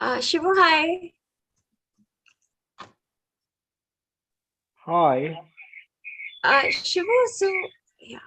Shivo, hi. Hi. Shivo, so yeah.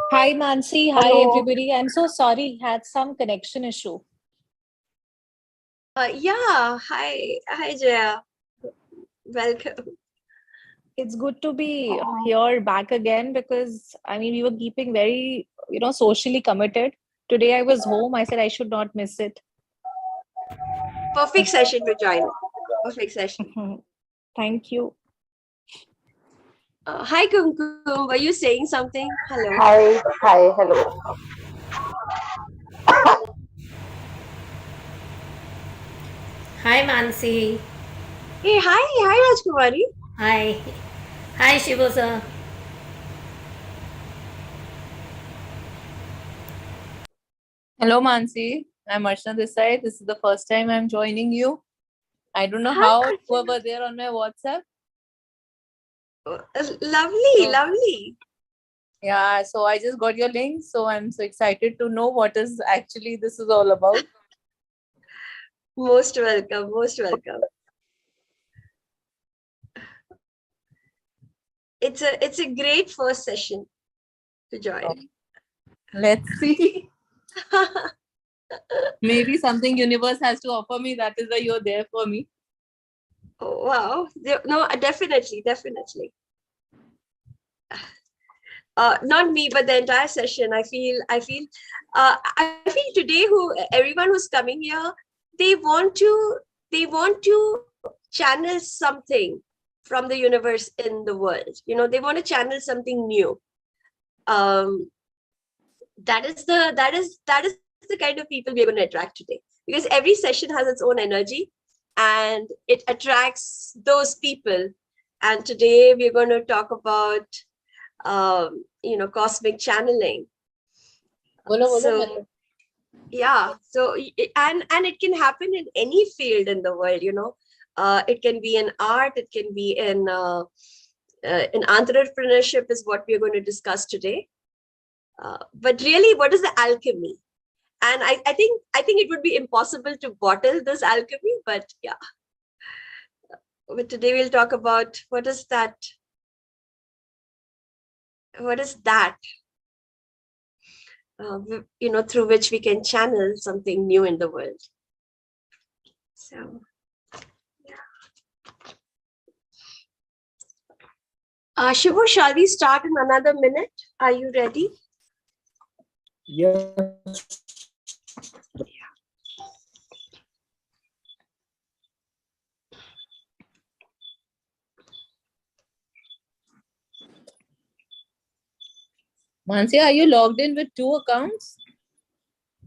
Hi, Nancy. Hi, Hello. everybody. I'm so sorry, had some connection issue. Yeah, hi Jaya. Welcome. It's good to be here back again because, I mean, we were keeping very, socially committed. Today I was home. I said I should not miss it. Perfect session to join. Perfect session. Thank you. Hi Kumkum, were you saying something? Hello. Hi, hello. Hi Mansi. Hey, hi Rajkumari. Hi Shivo sir. Hello, Mansi. I'm Archana this side. This is the first time I'm joining you. I don't know Hi, how Archana. you were there on my WhatsApp. Lovely. Yeah, so I just got your link. So I'm so excited to know what is actually this is all about. Most welcome. It's a great first session to join. Let's see. Maybe something universe has to offer me. That is why you're there for me. Oh, wow. No, definitely. Not me, but the entire session. I feel today everyone who's coming here, they want to channel something from the universe in the world. They want to channel something new. That is the kind of people we're going to attract today, because every session has its own energy and it attracts those people. And today we're going to talk about cosmic channeling. So yeah, so and it can happen in any field in the world. It can be in art, it can be in entrepreneurship is what we're going to discuss today. But really, what is the alchemy? And I think it would be impossible to bottle this alchemy, but yeah. But today we'll talk about what is that through which we can channel something new in the world. So yeah. Shivo, shall we start in another minute? Are you ready? Yes. Mansi, are you logged in with 2 accounts?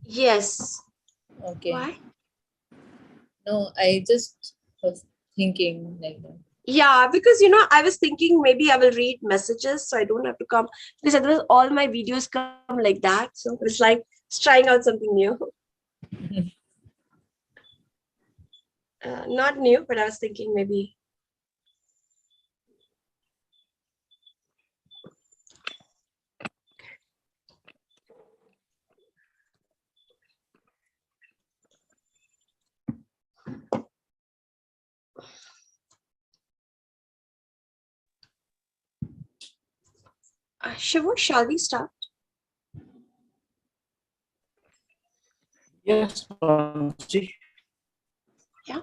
Yes. Okay. Why? No, I just was thinking like that. Yeah, because I was thinking maybe I will read messages so I don't have to come, because otherwise all my videos come like that. So it's like trying out something new. Not new, but I was thinking maybe. Shivo, shall we start? Yes, Mansi. Yeah.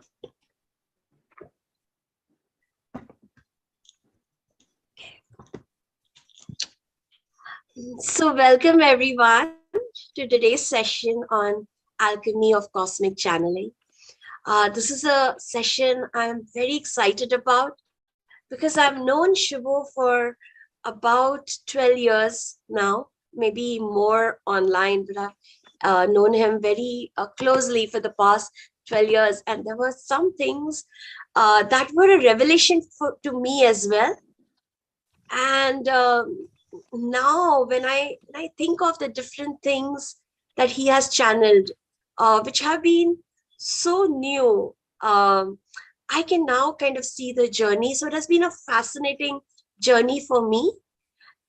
So welcome everyone to today's session on Alchemy of Cosmic Channeling. This is a session I'm very excited about because I've known Shivo for about 12 years now, maybe more online, but I've known him very closely for the past 12 years. And there were some things that were a revelation to me as well. And now when I think of the different things that he has channeled, which have been so new, I can now kind of see the journey. So it has been a fascinating journey for me.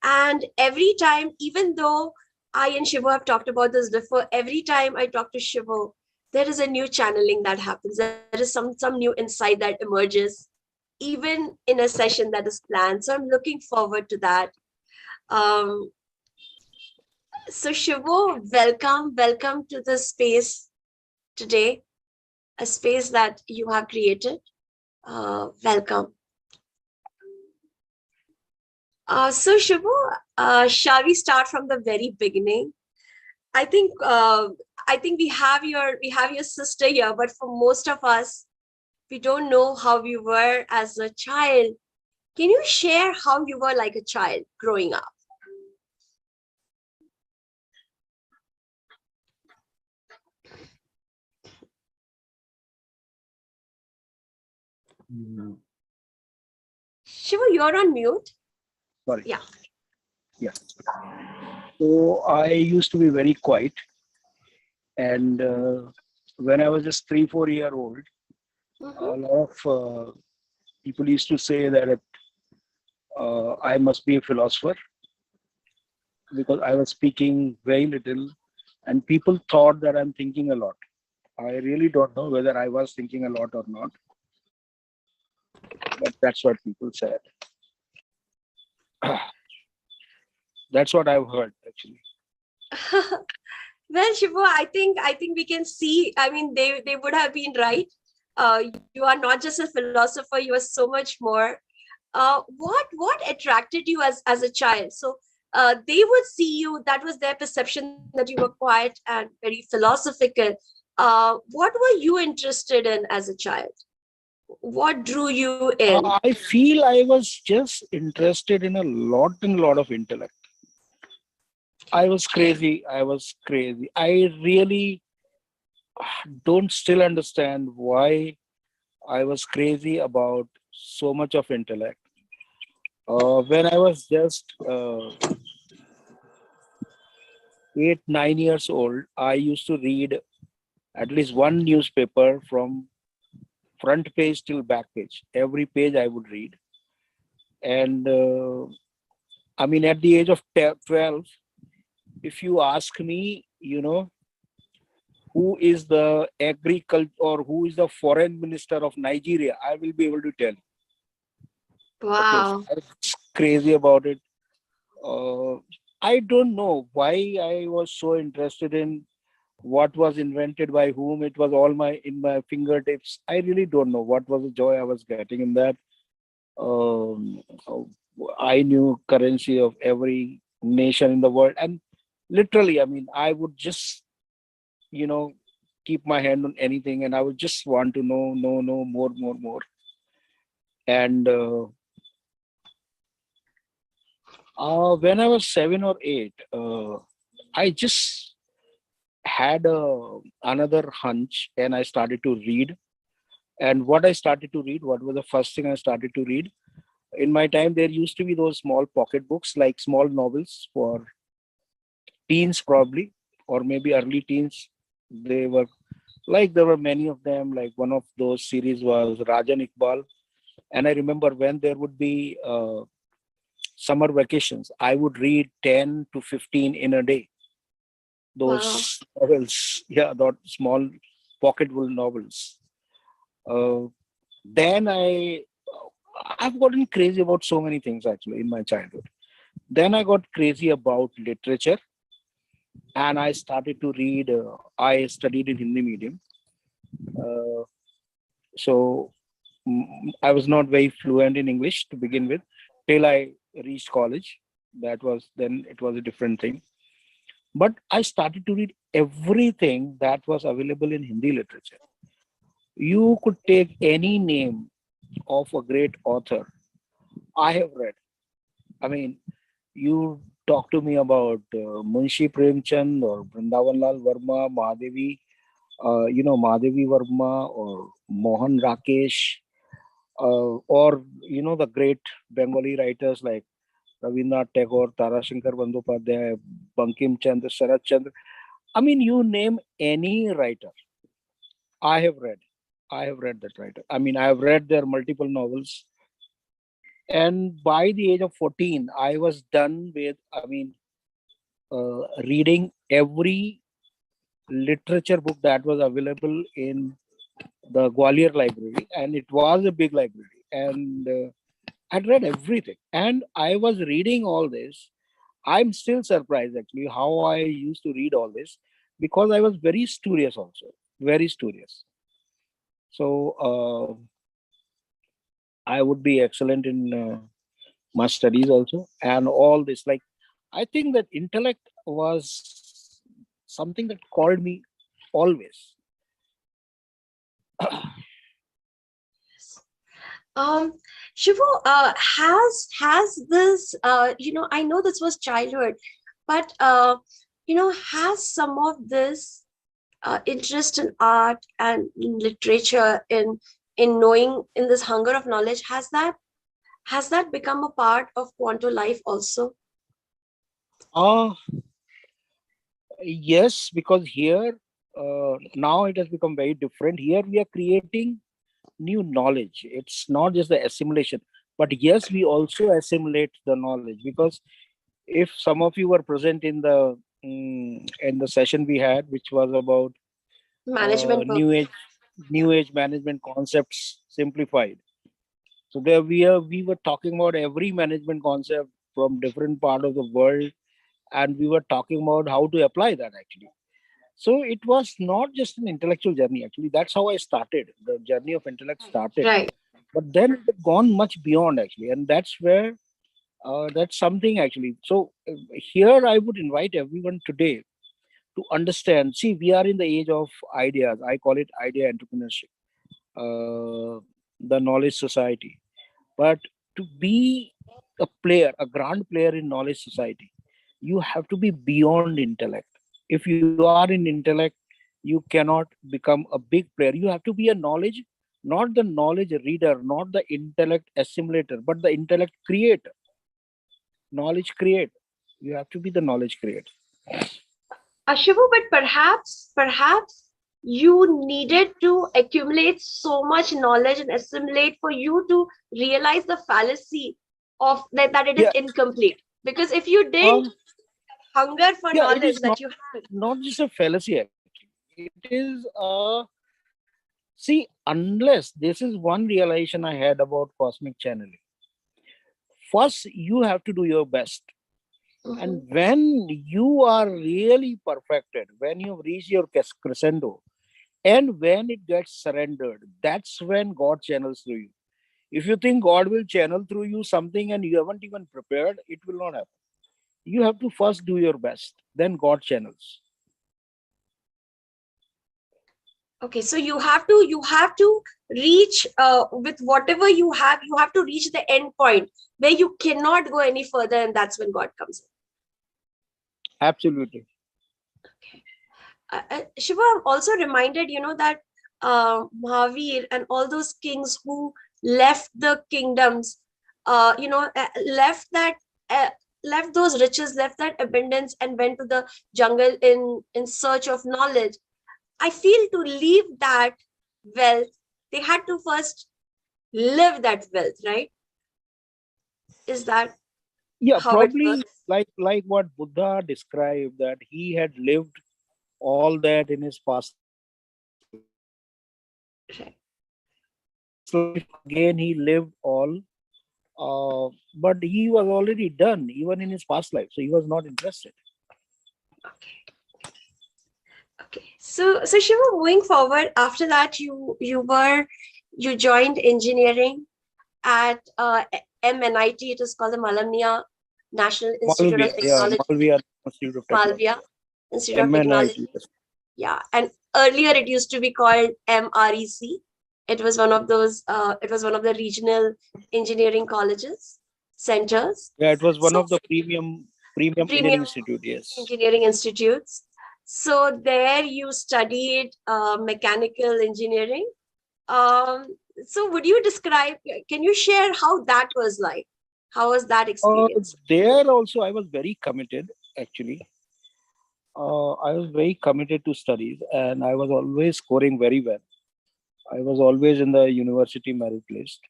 And every time, even though I and Shivo have talked about this before, every time I talk to Shivo, there is a new channeling that happens. There is some new insight that emerges, even in a session that is planned. So I'm looking forward to that. Um, so Shivo, welcome to the space today, a space that you have created. Welcome. So Shivo, shall we start from the very beginning? I think we have your sister here, but for most of us, we don't know how you were as a child. Can you share how you were like a child growing up? Shiva, you're on mute. Sorry. Yeah. Yeah. So I used to be very quiet. And when I was just 3-4 year old, a lot of people used to say that I must be a philosopher because I was speaking very little and people thought that I'm thinking a lot. I really don't know whether I was thinking a lot or not, but that's what people said. That's what I've heard actually. Well, Shiva, I think we can see. I mean, they would have been right. You are not just a philosopher; you are so much more. What attracted you as a child? So they would see you. That was their perception that you were quiet and very philosophical. What were you interested in as a child? What drew you in? I feel I was just interested in a lot of intellect. I was crazy. I really don't still understand why I was crazy about so much of intellect. When I was just 8-9 years old, I used to read at least one newspaper from front page till back page. Every page I would read. And I mean, at the age of 12, if you ask me, who is the agriculture or who is the foreign minister of Nigeria, I will be able to tell you. Wow. Okay, so I was crazy about it. I don't know why I was so interested in what was invented by whom. It was all in my fingertips. I really don't know what was the joy I was getting in that. I knew currency of every nation in the world, and literally, I mean, I would just, keep my hand on anything, and I would just want to know more. And when I was 7 or 8, I just had another hunch, and I started to read. And what was the first thing I started to read? In my time, there used to be those small pocket books, like small novels for teens, probably, or maybe early teens. There were many of them. Like one of those series was Rajan Iqbal. And I remember when there would be summer vacations, I would read 10 to 15 in a day. Those novels, that small pocketful novels. Then I've gotten crazy about so many things actually in my childhood. Then I got crazy about literature, and I started to read. I studied in Hindi medium, so I was not very fluent in English to begin with till I reached college. It was a different thing. But I started to read everything that was available in Hindi literature. You could take any name of a great author I have read. I mean, you talk to me about Munshi Premchand or Vrindavan Lal Verma, Mahadevi, Mahadevi Verma or Mohan Rakesh, or the great Bengali writers like Rabindranath Tagore, Tarashankar Bandyopadhyay, Bankim Chandra, Sharat Chandra. I mean, you name any writer, I have read. I have read that writer. I mean, I have read their multiple novels. And by the age of 14, I was done with, reading every literature book that was available in the Gwalior library. And it was a big library. And I'd read everything. And I was reading all this. I'm still surprised actually how I used to read all this, because I was very studious also, very studious. So I would be excellent in my studies also, and all this. Like, I think that intellect was something that called me always. Shivo, has this, I know this was childhood, but has some of this interest in art and in literature, in knowing, in this hunger of knowledge, has that become a part of Quanto Life also? Yes, because here now it has become very different. Here we are creating new knowledge. It's not just the assimilation, but yes, we also assimilate the knowledge. Because if some of you were present in the session we had, which was about Management book. new age management concepts simplified. So there we were talking about every management concept from different part of the world, and we were talking about how to apply that actually. So it was not just an intellectual journey. Actually, that's how I started. The journey of intellect started, Right. but then it had gone much beyond actually, and that's where that's something actually. So here I would invite everyone today to understand. See, we are in the age of ideas. I call it idea entrepreneurship, the knowledge society. But to be a player, a grand player in knowledge society, you have to be beyond intellect. If you are in intellect, you cannot become a big player. You have to be a knowledge, not the knowledge reader, not the intellect assimilator, but the intellect creator. Knowledge create. You have to be the knowledge creator. Shivu, but perhaps you needed to accumulate so much knowledge and assimilate for you to realize the fallacy of that it is Yeah. incomplete. Because if you didn't hunger for Yeah, it knowledge is that you had. not just a fallacy. Actually. It is see, unless this is one realization I had about cosmic channeling. First, you have to do your best. And when you are really perfected, when you reach your crescendo, and when it gets surrendered, that's when God channels through you. If you think God will channel through you something and you haven't even prepared, it will not happen. You have to first do your best, then God channels. Okay, so you have to reach with whatever you have to reach the end point where you cannot go any further, and that's when God comes in. Absolutely. Shiva, I'm also reminded, that Mahavir and all those kings who left the kingdoms, left those riches, left that abundance, and went to the jungle in search of knowledge. I feel to leave that wealth, they had to first live that wealth, right? Is that how it Probably works? like what Buddha described, that he had lived all that in his past life. Right. This life again he lived all, but he was already done even in his past life, so he was not interested. Okay. So Shiva, moving forward, after that you joined engineering at MNIT. It is called the Malviya National Institute of Technology. Malviya Institute of Technology. Malviya Institute of MNIT, Technology. yes. Yeah, and earlier it used to be called MREC. It was one of those. It was one of the regional engineering colleges. centers. Yeah, it was one So of the premium Indian premium institute. Yes. engineering institutes. So there you studied mechanical engineering. Um, so would you describe, can you share how that was like? How was that experience? There also, I was very committed. Actually, I was very committed to studies, and I was always scoring very well. I was always in the university merit list.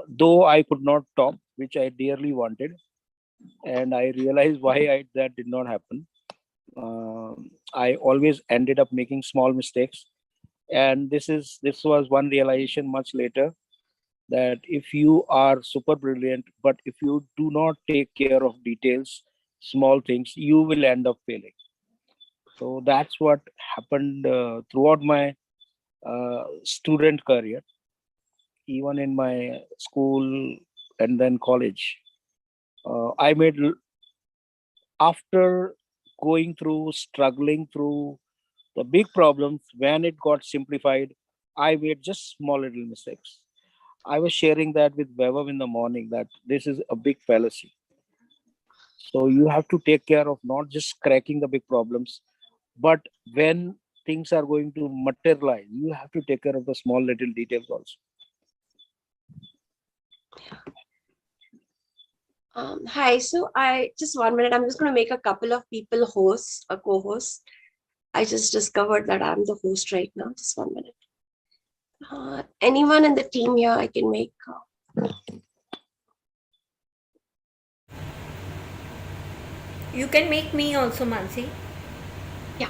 Though I could not top, which I dearly wanted, and I realized why that did not happen. I always ended up making small mistakes, and this was one realization much later, that if you are super brilliant, but if you do not take care of details, small things, you will end up failing. So that's what happened throughout my student career, even in my school and then college. I made, after going through, struggling through the big problems, when it got simplified, I made just small little mistakes. I was sharing that with Vaibhav in the morning, that this is a big fallacy. So you have to take care of not just cracking the big problems, but when things are going to materialize, you have to take care of the small little details also. Hi, so I just 1 minute, I'm just going to make a couple of people hosts, a co-host. I just discovered that I'm the host right now. Just 1 minute. Anyone in the team here, I can make. You can make me also, Mansi. Yeah.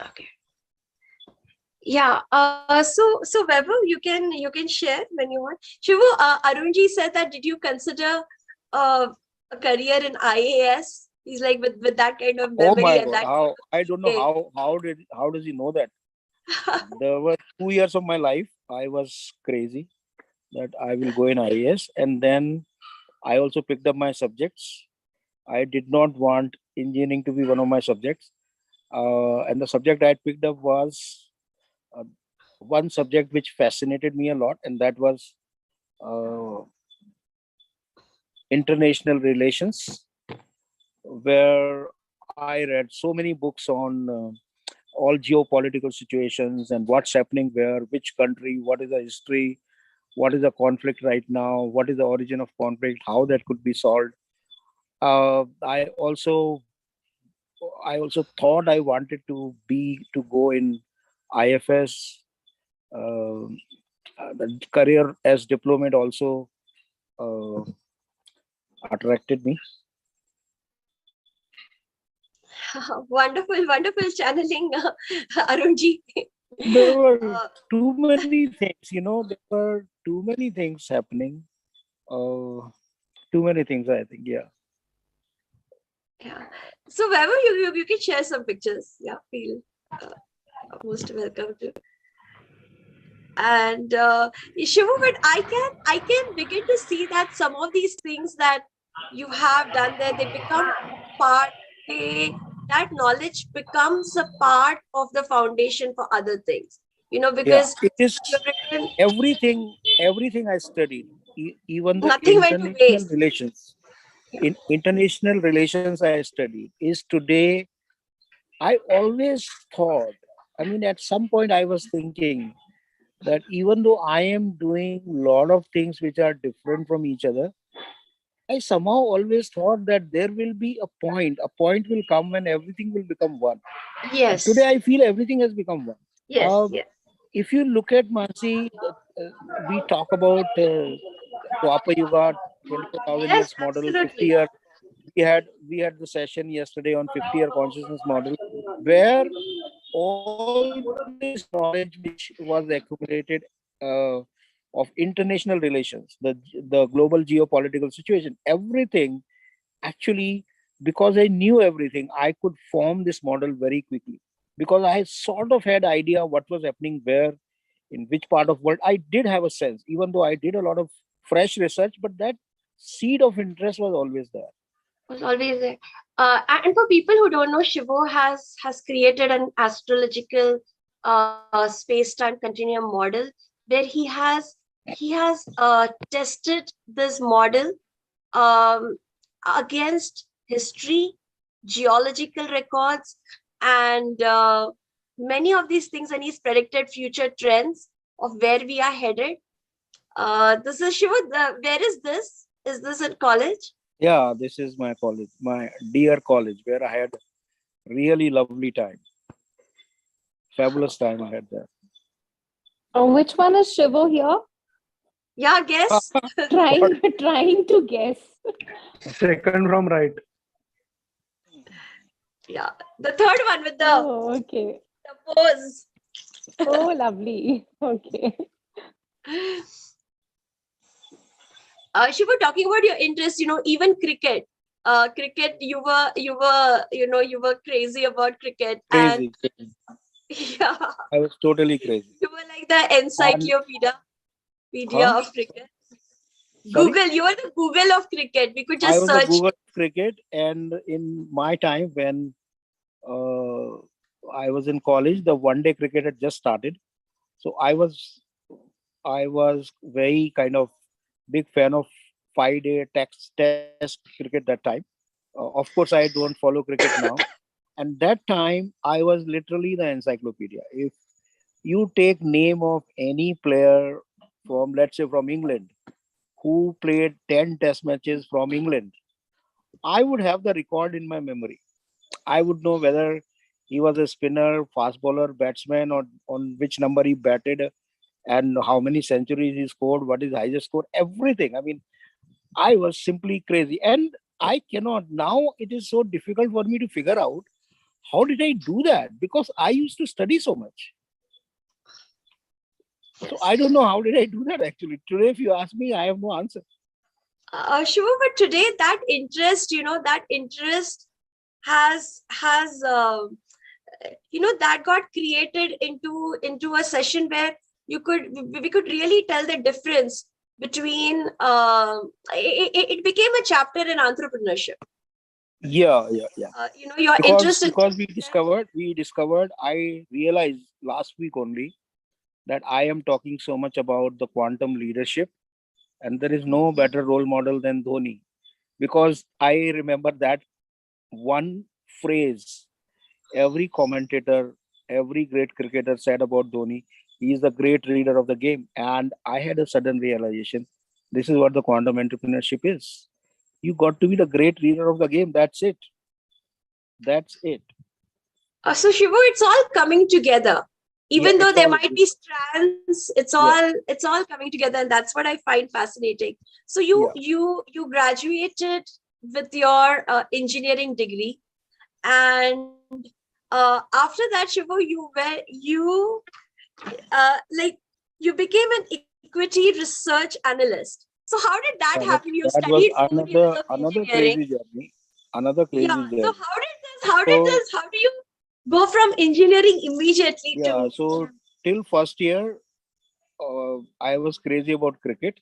Okay. Yeah. So Vaibhav, you can share when you want. Shivu, Arunji said that did you consider a career in IAS? He's like with that kind of Oh memory my and God! that How, I don't know kind how does he know that? There were 2 years of my life I was crazy that I will go in IAS, and then I also picked up my subjects. I did not want engineering to be one of my subjects, and the subject I picked up was uh, one subject which fascinated me a lot, and that was uh, international relations, where I read so many books on all geopolitical situations and what's happening where, which country, what is the history, what is the conflict right now, what is the origin of conflict, how that could be solved. Uh, I also I also thought I wanted to go in IFS. The career as diplomat also uh, attracted me. wonderful, wonderful channeling, Arunji. There were Uh, too many things, there were too many things happening. Too many things, I think. Yeah. yeah. So Vaibhav, you can share some pictures. Yeah, feel uh, most welcome to. And Shivu, but I can begin to see that some of these things that you have done there, they become part, that knowledge becomes a part of the foundation for other things, Yeah. because It is you've written, everything I studied, even the nothing went to international waste. relations. Yeah. In international relations I studied is today. I always thought, I mean, at some point I was thinking that even though I am doing a lot of things which are different from each other, I somehow always thought that there will be a point will come when everything will become one. And today Yes, I feel everything has become one. yes, Um, yes, if you look at Mansi, we talk about Dwapar Yuga, 24,000 yes, years model, 50 absolutely. year. We had the session yesterday on 50-year consciousness model, where all this knowledge which was accumulated uh, of international relations, the global geopolitical situation, everything, actually, because I knew everything, I could form this model very quickly, because I sort of had idea what was happening where, in which part of world. I did have a sense, even though I did a lot of fresh research, but that seed of interest was always there. Was always there. And for people who don't know, Shivo has created an astrological space-time continuum model where he has tested this model um, against history, geological records, and many of these things, and he's predicted future trends of where we are headed. This is Shiva. Where is this? Is this at college? Yeah, this is my college, my dear college, where I had really lovely time. Fabulous time I had there. Which one is Shivo here? Yeah, guess. Trying to guess. Second from right. Yeah, the third one with the Oh, okay. pose. Oh, lovely. Okay. Shiva, talking about your interest, even cricket. Cricket, you were crazy about cricket. Crazy. And yeah, I was totally crazy. you were like the encyclopedia of cricket. Sorry? Google, you were the Google of cricket. We could just I was search. a Google cricket, and in my time when I was in college, the one-day cricket had just started. So I was very kind of big fan of 5-day test cricket that time. Of course, I don't follow cricket now. And that time, I was literally the encyclopedia. If you take name of any player from, let's say, from England, who played 10 test matches from England, I would have the record in my memory. I would know whether he was a spinner, fast bowler, batsman, or on which number he batted, and how many centuries he scored, what is highest score, everything. I mean, I was simply crazy. And I cannot, now it is so difficult for me to figure out how did I do that? Because I used to study so much. So I don't know how did I do that actually. Today, if you ask me, I have no answer. Shiva, but today that interest, has that got created into a session where we could really tell the difference between it became a chapter in entrepreneurship. Yeah. Your interest in because we discovered, I realized last week only that I am talking so much about the quantum leadership, and there is no better role model than Dhoni, because I remember that one phrase every commentator, every great cricketer said about Dhoni. He is the great reader of the game. And I had a sudden realization. This is what the quantum entrepreneurship is. You got to be the great reader of the game. That's it. So Shiva, it's all coming together. Even though there might be strands, it's all coming together, and that's what I find fascinating. So you graduated with your engineering degree, and after that, Shiva, you became an equity research analyst. So how did that happen? You studied 4 years of another engineering. crazy journey. So how do you go from engineering immediately to? So till first year, I was crazy about cricket,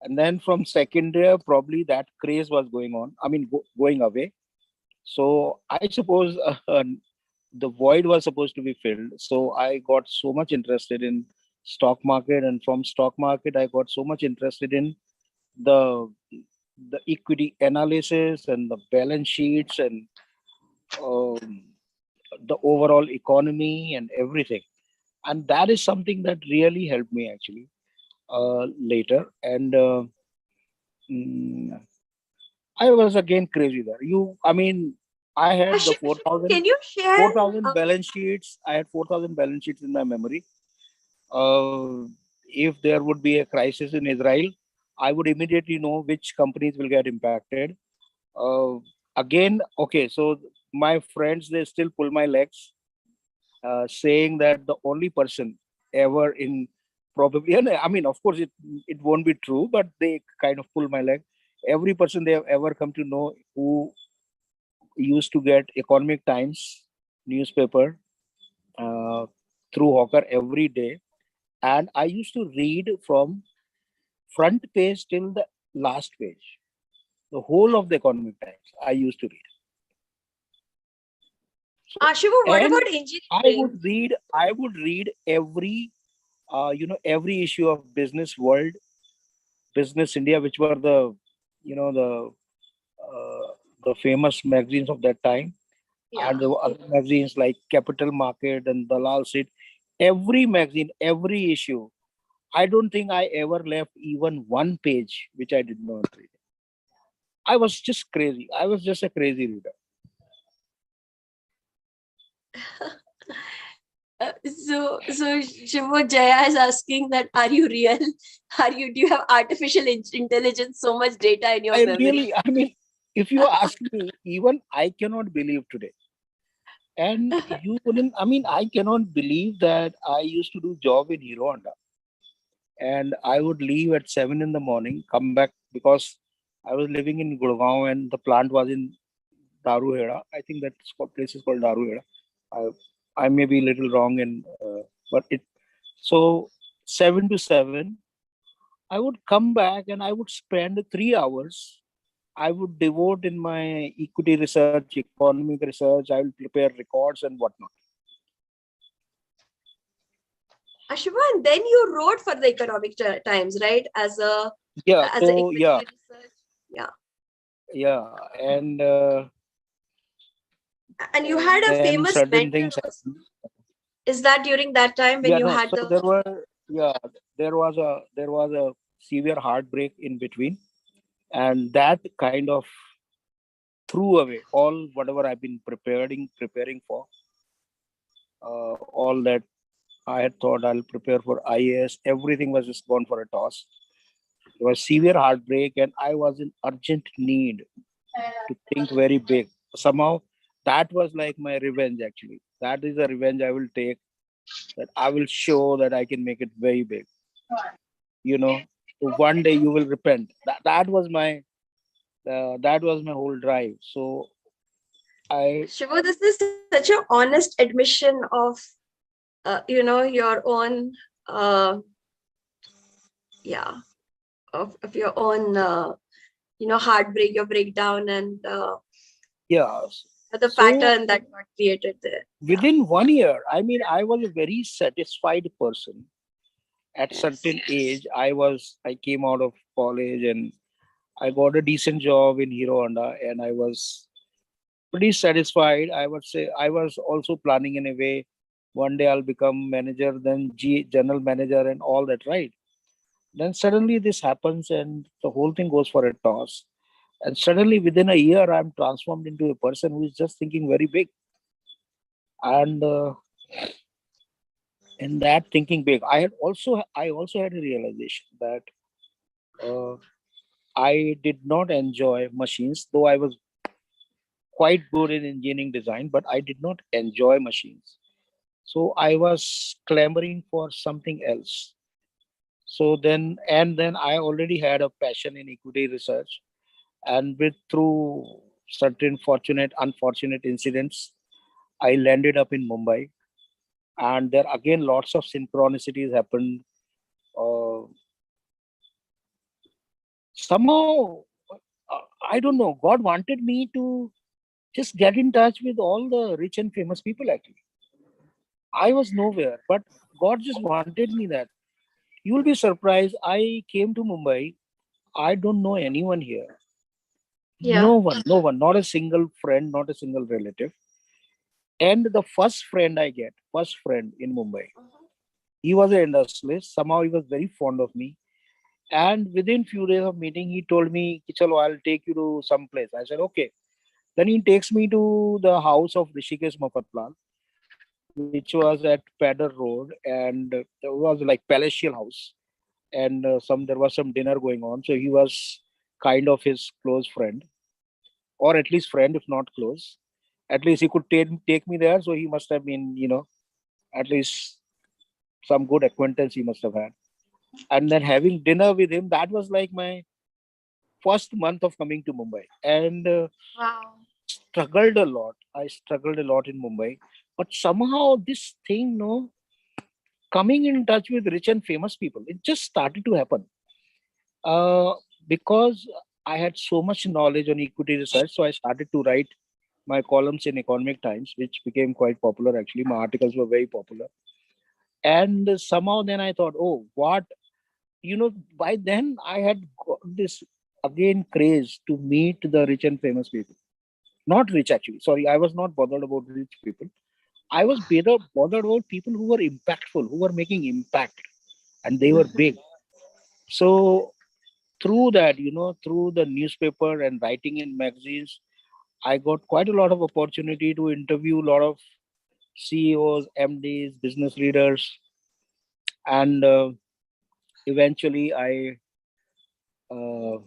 and then from second year, probably that craze was going on. I mean, going away. So I suppose the void was supposed to be filled. So I got so much interested in stock market, and from stock market, I got so much interested in the equity analysis and the balance sheets and the overall economy and everything. And that is something that really helped me actually later. And I was again crazy there. I had the 4,000. Can you share 4,000 balance sheets. I had 4,000 balance sheets in my memory. If there would be a crisis in Israel, I would immediately know which companies will get impacted. So my friends, they still pull my legs, saying that the only person ever in probably, and I mean, of course, it won't be true, but they kind of pull my leg. Every person they have ever come to know who used to get Economic Times newspaper through Hawker every day, and I used to read from front page till the last page. The whole of the Economic Times I used to read. Shivo, what And about engineering? I would read every every issue of Business World, Business India, which were the the famous magazines of that time. Yeah. And there were other magazines like Capital Market and Dalal Street. Every magazine, every issue. I don't think I ever left even one page which I did not read. I was just crazy. I was just a crazy reader. So Shivo, Jaya is asking that, are you real? Do you have artificial intelligence, so much data in your memory? I mean, if you ask me, even I cannot believe today. And you wouldn't, I mean, I cannot believe that I used to do job in Hero Honda. And I would leave at 7 in the morning, come back because I was living in Gurgaon and the plant was in Daruheda. I think that place is called Daruheda. I may be a little wrong but it, so 7 to 7, I would come back and I would spend 3 hours. I would devote in my equity research, economic research. I will prepare records and whatnot. Shivo, and then you wrote for the Economic Times, right? As an equity research. Yeah, and you had a then famous certain mentor things also. happened. Is that during that time when you had So there was a severe heartbreak in between, and that kind of threw away all whatever I've been preparing for. All that I had thought I'll prepare for IAS, everything was just gone for a toss. It was severe heartbreak, and I was in urgent need to think very big. Somehow, that was like my revenge. Actually, that is a revenge I will take. That I will show that I can make it very big. One day you will repent. That was my whole drive. So Shivo, this is such an honest admission of your own of your own heartbreak, your breakdown, and the pattern that got created there. Within 1 year, I mean, I was a very satisfied person. At certain age, I came out of college and I got a decent job in Hero Honda, and I was pretty satisfied. I would say I was also planning in a way, one day I'll become manager, then general manager and all that, right? Then suddenly this happens and the whole thing goes for a toss. And suddenly within a year, I'm transformed into a person who is just thinking very big. And in that thinking big, I also had a realization that I did not enjoy machines, though I was quite good in engineering design, but I did not enjoy machines. So I was clamoring for something else. So then I already had a passion in equity research, and through certain unfortunate incidents, I landed up in Mumbai, and there again lots of synchronicities happened. Somehow, I don't know, God wanted me to just get in touch with all the rich and famous people. Actually, I was nowhere, but God just wanted me that. You will be surprised. I came to Mumbai. I don't know anyone here. Yeah. No one, not a single friend, not a single relative. And the first friend in Mumbai, he was an industrialist. Somehow he was very fond of me. And within few days of meeting, he told me, "Chalo, I'll take you to some place." I said, "Okay." Then he takes me to the house of Rishikesh Mafatlan, which was at Padder Road, and there was like palatial house. And there was some dinner going on. So he was kind of his close friend, or at least friend, if not close. At least he could take me there. So he must have been, at least some good acquaintance he must have had. And then having dinner with him, that was like my first month of coming to Mumbai. And Wow. struggled a lot. I struggled a lot in Mumbai. But somehow this thing, coming in touch with rich and famous people, it just started to happen. Because I had so much knowledge on equity research, so I started to write my columns in Economic Times, which became quite popular. Actually, my articles were very popular. And somehow then I thought, oh, what, by then I had got this again craze to meet the rich and famous people. Not rich, actually. Sorry, I was not bothered about rich people. I was better bothered about people who were impactful, who were making impact, and they were big. So through that, through the newspaper and writing in magazines, I got quite a lot of opportunity to interview a lot of CEOs, MDs, business leaders, and eventually I uh,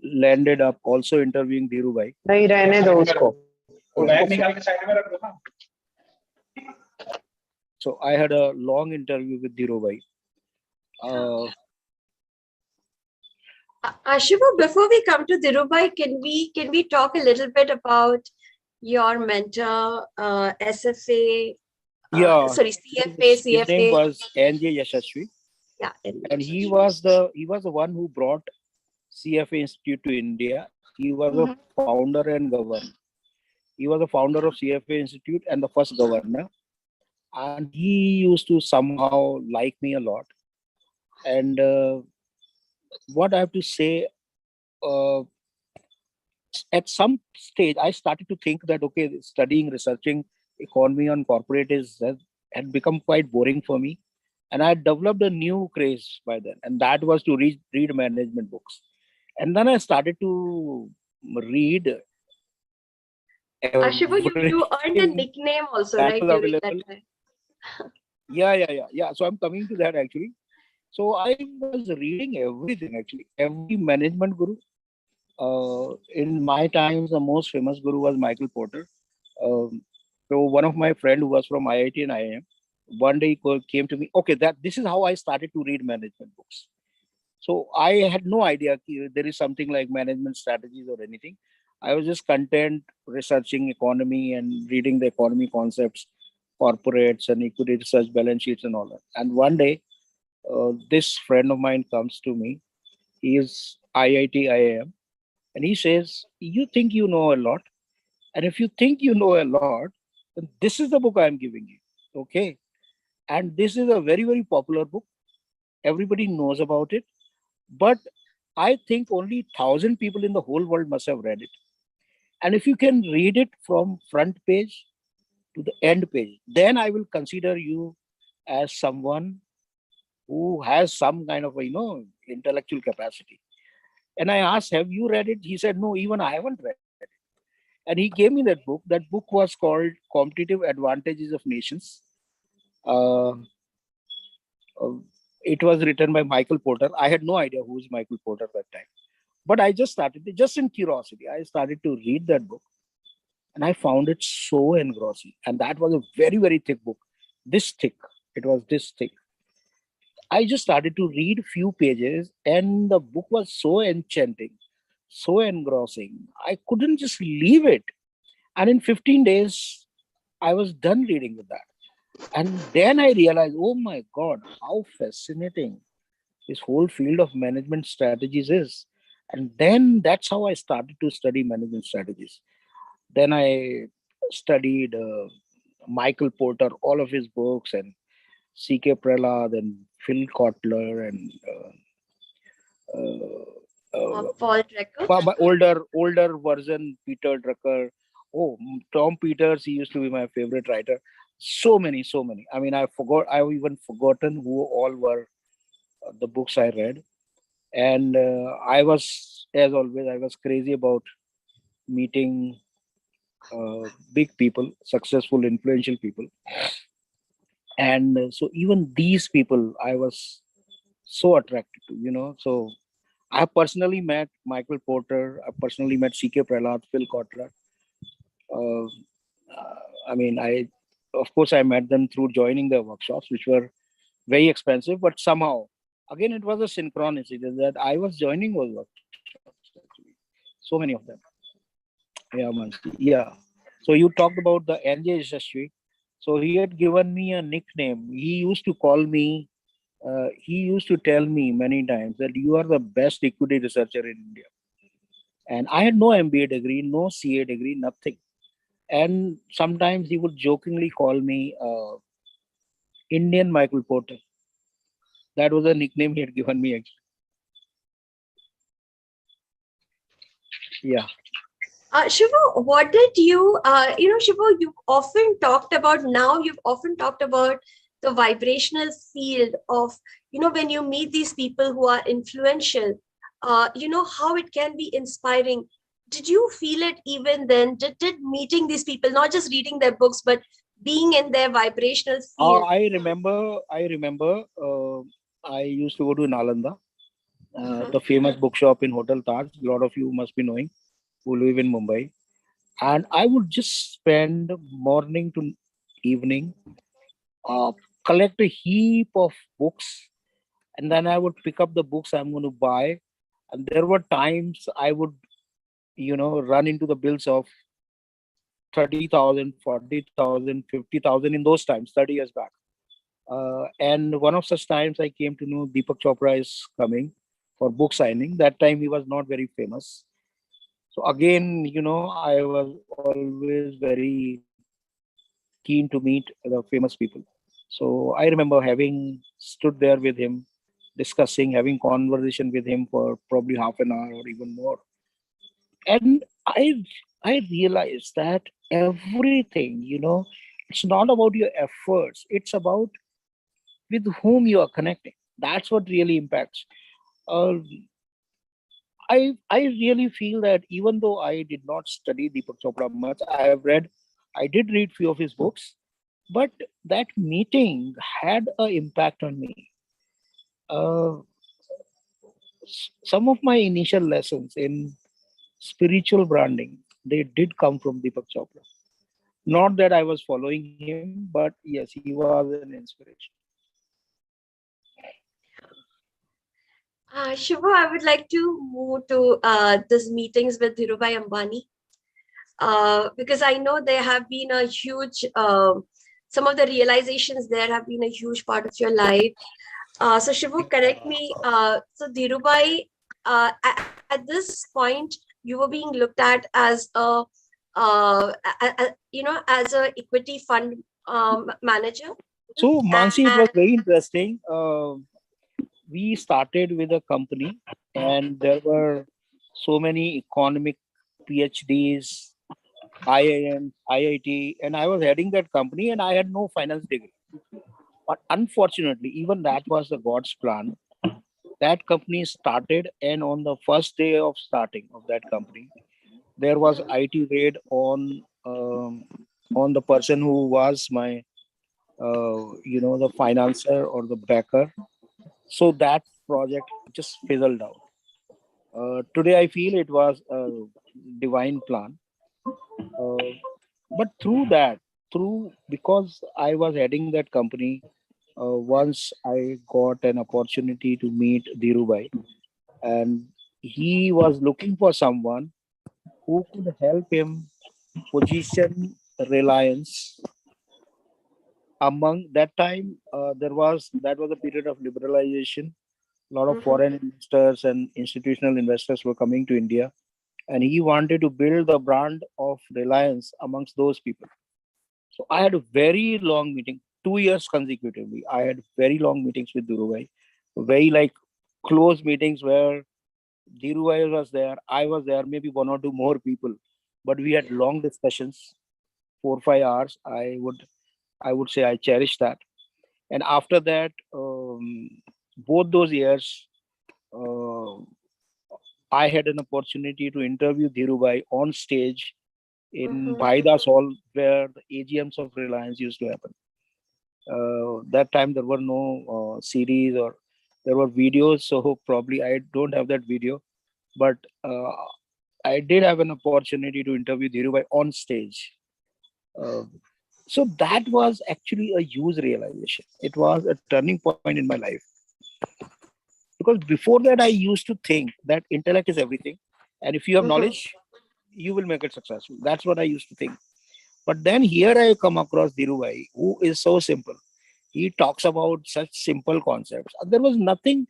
landed up also interviewing Dhirubhai. नहीं रहने दो उसको So I had a long interview with Dhirubhai. Shivo, before we come to Dhirubhai, can we talk a little bit about your mentor, SFA? CFA. His name was N.J. Yashasvi. Yeah, and he was the one who brought CFA Institute to India. He was a founder and governor. He was the founder of CFA Institute and the first governor. And he used to somehow like me a lot. And what I have to say, at some stage, I started to think that, okay, studying, researching economy on corporate had become quite boring for me. And I developed a new craze by then. And that was to read management books. And then I started to read. Shivo, you earned a nickname also, right? During that time. Yeah. So I'm coming to that actually. So I was reading everything actually. Every management guru. In my times, the most famous guru was Michael Porter. So one of my friend who was from IIT and IIM, one day he came to me. Okay, this is how I started to read management books. So I had no idea there is something like management strategies or anything. I was just content researching economy and reading the economy concepts, corporates and equity research, balance sheets and all that. And one day, this friend of mine comes to me. He is IIT IIM. And he says, you think you know a lot. And if you think you know a lot, then this is the book I'm giving you. Okay. And this is a very, very popular book. Everybody knows about it. But I think only 1,000 people in the whole world must have read it. And if you can read it from front page to the end page, then I will consider you as someone who has some kind of, intellectual capacity. And I asked, have you read it? He said, no, even I haven't read it. And he gave me that book. That book was called Competitive Advantages of Nations. It was written by Michael Porter. I had no idea who is Michael Porter at that time. But I just started, just in curiosity, I started to read that book. And I found it so engrossing. And that was a very, very thick book. This thick. It was this thick. I just started to read few pages and the book was so enchanting, so engrossing. I couldn't just leave it. And in 15 days, I was done reading with that. And then I realized, oh my God, how fascinating this whole field of management strategies is. And then that's how I started to study management strategies. Then I studied Michael Porter, all of his books, and C.K. Prahlad and Phil Kotler and Paul Drucker. older version, Peter Drucker. Oh, Tom Peters, he used to be my favorite writer. So many. I mean, I've even forgotten who all were the books I read. And I was, as always, I was crazy about meeting big people, successful, influential people. And so even these people, I was so attracted to, So I personally met Michael Porter. I personally met C.K. Prahlad, Phil Kotler. I mean, of course, I met them through joining their workshops, which were very expensive, but somehow, again, it was a synchronicity that I was joining those workshops, actually. So many of them. Yeah, Mansi. Yeah. So you talked about the N.J. Yashasvi. So he had given me a nickname. He used to call me he used to tell me many times that you are the best equity researcher in India. And I had no MBA degree, no CA degree, nothing. And sometimes he would jokingly call me Indian Michael Porter. That was a nickname he had given me actually. Yeah. Shivo, what did you, Shivo, you've often talked about the vibrational field of, when you meet these people who are influential, how it can be inspiring. Did you feel it even then? Did meeting these people, not just reading their books, but being in their vibrational field? I remember, I used to go to Nalanda, the famous bookshop in Hotel Taj. A lot of you must be knowing who live in Mumbai. And I would just spend morning to evening, uh, collect a heap of books, and then I would pick up the books I'm going to buy. And there were times I would, run into the bills of 30,000, 40,000, 50,000 in those times, 30 years back. And one of such times I came to know Deepak Chopra is coming for book signing. That time he was not very famous. So again, I was always very keen to meet the famous people. So I remember having stood there with him, discussing, having conversation with him for probably half an hour or even more. And I realized that everything, it's not about your efforts, it's about with whom you are connecting. That's what really impacts. Uh, I really feel that even though I did not study Deepak Chopra much, I did read few of his books, but that meeting had an impact on me. Uh, some of my initial lessons in spiritual branding, they did come from Deepak Chopra. Not that I was following him, but yes, he was an inspiration. Shiva, I would like to move to these meetings with Dhirubhai Ambani, because I know there have been a huge, some of the realizations there have been a huge part of your life. So Shiva, correct me. So Dhirubhai, at this point, you were being looked at as as a equity fund manager. So Mansi, it was very interesting. We started with a company, and there were so many economic PhDs, IIM, IIT, and I was heading that company, and I had no finance degree. But unfortunately, even that was the God's plan. That company started, and on the first day of starting of that company, there was IT raid on the person who was my the financer or the backer. So that project just fizzled out. Today I feel it was a divine plan. But because I was heading that company, once I got an opportunity to meet Dhirubhai, and he was looking for someone who could help him position Reliance among that time. That was a period of liberalization. A lot of foreign investors and institutional investors were coming to India, and he wanted to build the brand of Reliance amongst those people. So I had a very long meeting, 2 years consecutively. I had very long meetings with Dhirubhai, very like close meetings where Dhirubhai was there, I was there, maybe one or two more people, but we had long discussions, 4 or 5 hours. I would say I cherish that. And after that, both those years, uh, I had an opportunity to interview Dhirubhai on stage in Bhaidas Hall, where the AGMs of Reliance used to happen. That time there were no CDs, or there were videos, so probably I don't have that video, but I did have an opportunity to interview Dhirubhai on stage. So that was actually a huge realization. It was a turning point in my life. Because before that, I used to think that intellect is everything. And if you have knowledge, you will make it successful. That's what I used to think. But then here I come across Dhirubhai, who is so simple. He talks about such simple concepts. There was nothing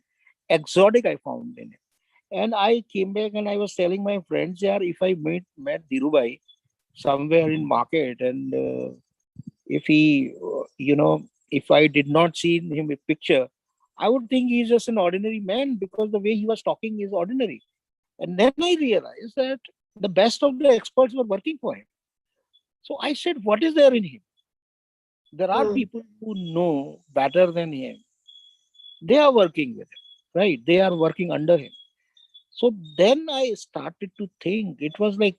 exotic I found in it. And I came back and I was telling my friends, yeah, if I met Dhirubhai somewhere in market, and if he, if I did not see him in picture, I would think he's just an ordinary man because the way he was talking is ordinary. And then I realized that the best of the experts were working for him. So I said, what is there in him? There are people who know better than him. They are working with him, right? They are working under him. So then I started to think, it was like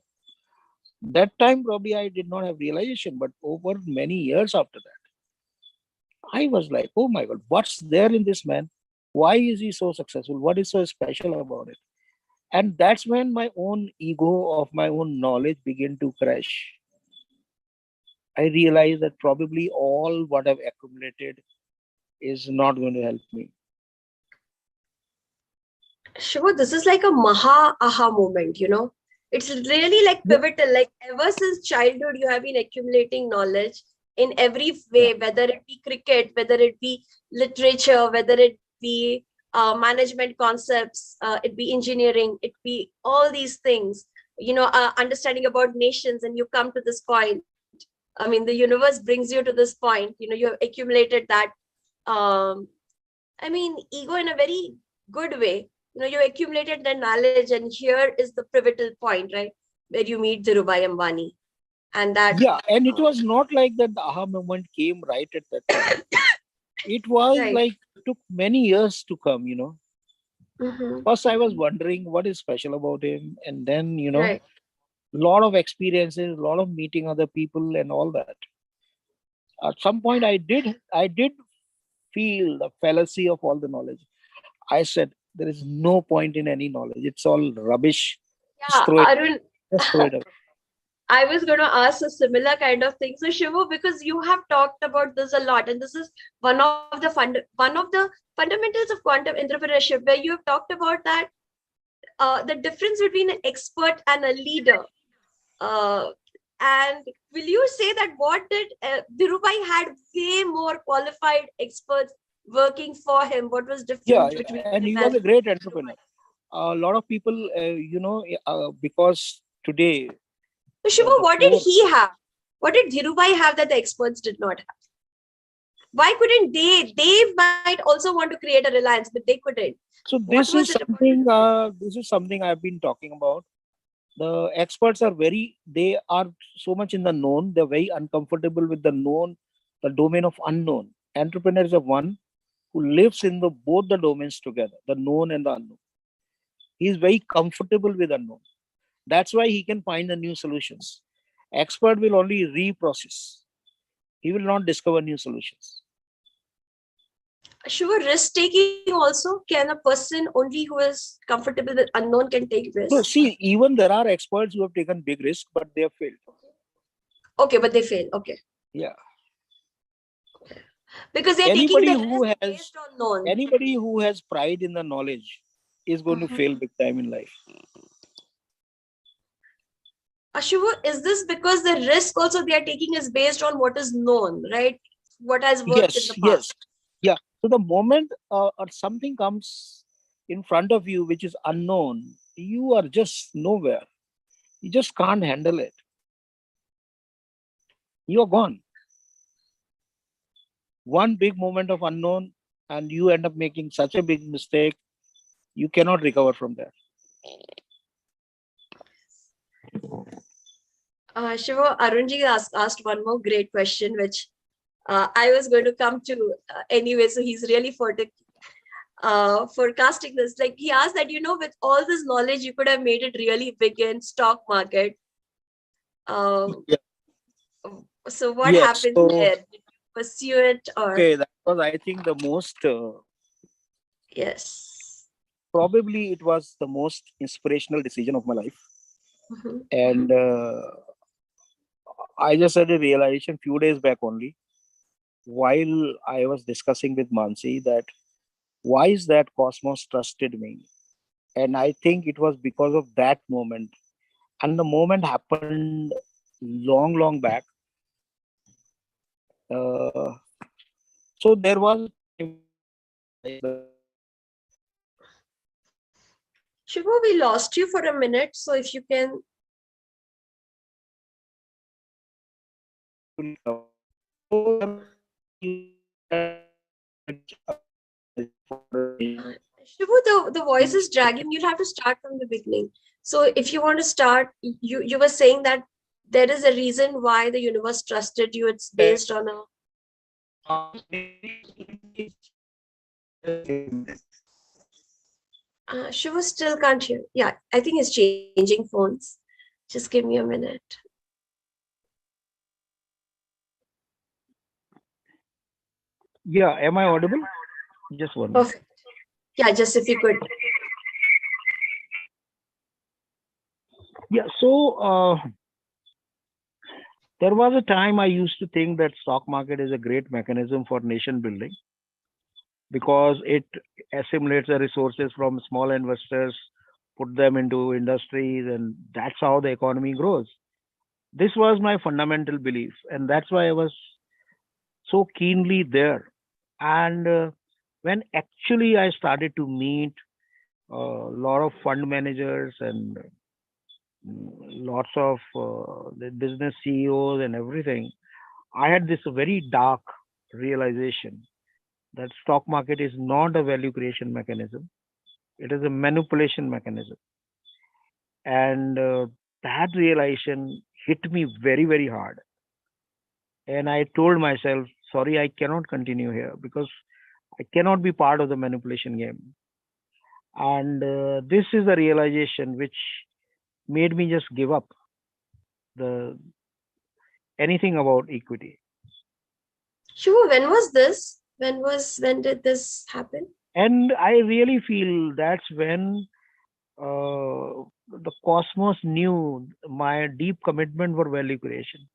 that time probably I did not have realization, but over many years after that, I was like, oh my God, what's there in this man? Why is he so successful? What is so special about it? And that's when my own ego of my own knowledge began to crash. I realized that probably all what I've accumulated is not going to help me. Shivo, this is like a maha aha moment, It's really like pivotal. Like ever since childhood, you have been accumulating knowledge in every way, whether it be cricket, whether it be literature, whether it be management concepts, it be engineering, it be all these things, understanding about nations, and you come to this point. I mean, the universe brings you to this point, you have accumulated that, ego in a very good way. You accumulated the knowledge, and here is the pivotal point, right? Where you meet Dhirubhai Ambani. And that. Yeah, and it was not like that the aha moment came right at that time. It was like, it took many years to come, First, I was wondering what is special about him. And then, a lot of experiences, a lot of meeting other people and all that. At some point, I did feel the fallacy of all the knowledge. I said, there is no point in any knowledge. It's all rubbish. Yeah, Arun, just throw it away. I was going to ask a similar kind of thing. So Shivo, because you have talked about this a lot, and this is one of the fundamentals of quantum entrepreneurship, where you have talked about that the difference between an expert and a leader. And will you say that what did Dhirubhai had way more qualified experts working for him? What was different between and him he was a great entrepreneur. A lot of people, because today. So Shivo, what did he have? What did Dhirubhai have that the experts did not have? Why couldn't they? They might also want to create a Reliance, but they couldn't. So this is something I've been talking about. The experts they are so much in the known, they're very uncomfortable with the known, the domain of unknown. Entrepreneur is the one who lives in both the domains together, the known and the unknown. He is very comfortable with unknown. That's why he can find the new solutions. Expert will only reprocess. He will not discover new solutions. Sure, risk taking also. Can a person only who is comfortable with unknown can take risk? So see, even there are experts who have taken big risk, but they have failed. Okay, but they fail. Okay. Yeah. Because they're taking the risk based on known. Anybody who has pride in the knowledge is going to fail big time in life. Shivu, is this because the risk also they are taking is based on what is known, right? What has worked in the past? Yes. Yeah. So the moment or something comes in front of you which is unknown, you are just nowhere. You just can't handle it. You are gone. One big moment of unknown and you end up making such a big mistake, you cannot recover from that. Shivo, Arunji asked one more great question, which I was going to come to anyway. So he's really forecasting this. Like he asked that, with all this knowledge, you could have made it really big in stock market. So what happened there? Did you pursue it or? Okay, that was, I think, the most. Yes. Probably it was the most inspirational decision of my life. And I just had a realization few days back only, while I was discussing with Mansi, that why is that Cosmos trusted me? And I think it was because of that moment. And the moment happened long back. So there was Shivo, we lost you for a minute. So if you can. Shivu, the voice is dragging. You'll have to start from the beginning. So if you want to start, you were saying that there is a reason why the universe trusted you. It's based on a. Shivu still can't hear. Yeah, I think it's changing phones. Just give me a minute. Yeah, am I audible? Just one. Perfect. Yeah, just if you could. Yeah, so there was a time I used to think that stock market is a great mechanism for nation building because it assimilates the resources from small investors, put them into industries, and that's how the economy grows. This was my fundamental belief, and that's why I was so keenly there. And when actually I started to meet a lot of fund managers and lots of the business CEOs and everything, I had this very dark realization that stock market is not a value creation mechanism. It is a manipulation mechanism. And that realization hit me very, very hard. And I told myself, sorry, I cannot continue here because I cannot be part of the manipulation game. And this is the realization which made me just give up the anything about equity. Shivu, when was this? When did this happen? And I really feel that's when the cosmos knew my deep commitment for value creation.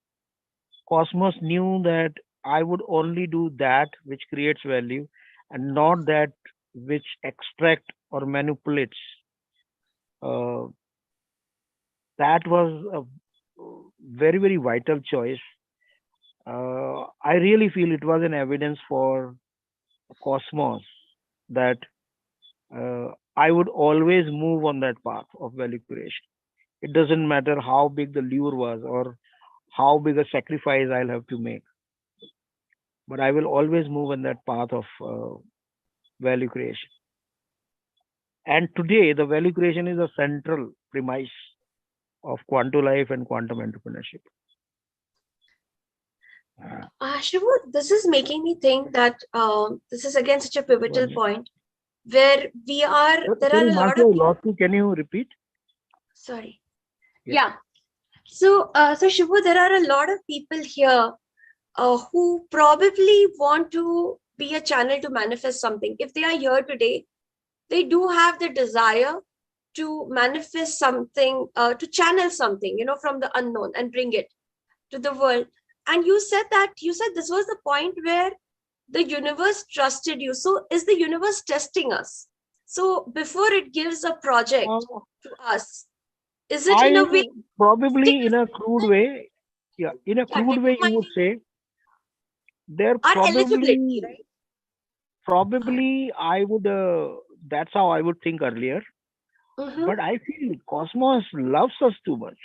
Cosmos knew that I would only do that which creates value and not that which extract or manipulates. Uh, that was a very, very vital choice. I really feel it was an evidence for cosmos that I would always move on that path of value creation. It doesn't matter how big the lure was or how big a sacrifice I'll have to make, but I will always move on that path of value creation. And today, the value creation is a central premise of Quanto Life and Quantum Entrepreneurship. Shivu, this is making me think that this is again such a pivotal point where there are a lot of. Lost you. Can you repeat? Sorry. Yeah. So Shivu, there are a lot of people here who probably want to be a channel to manifest something. If they are here today, they do have the desire to manifest something, to channel something, from the unknown and bring it to the world. And you said this was the point where the universe trusted you. So is the universe testing us? So before it gives a project to us, is it in a way? Probably in a crude way. Yeah, in a crude way, you would say there eligibility, right? Probably I would. That's how I would think earlier. Mm-hmm. But I feel Cosmos loves us too much.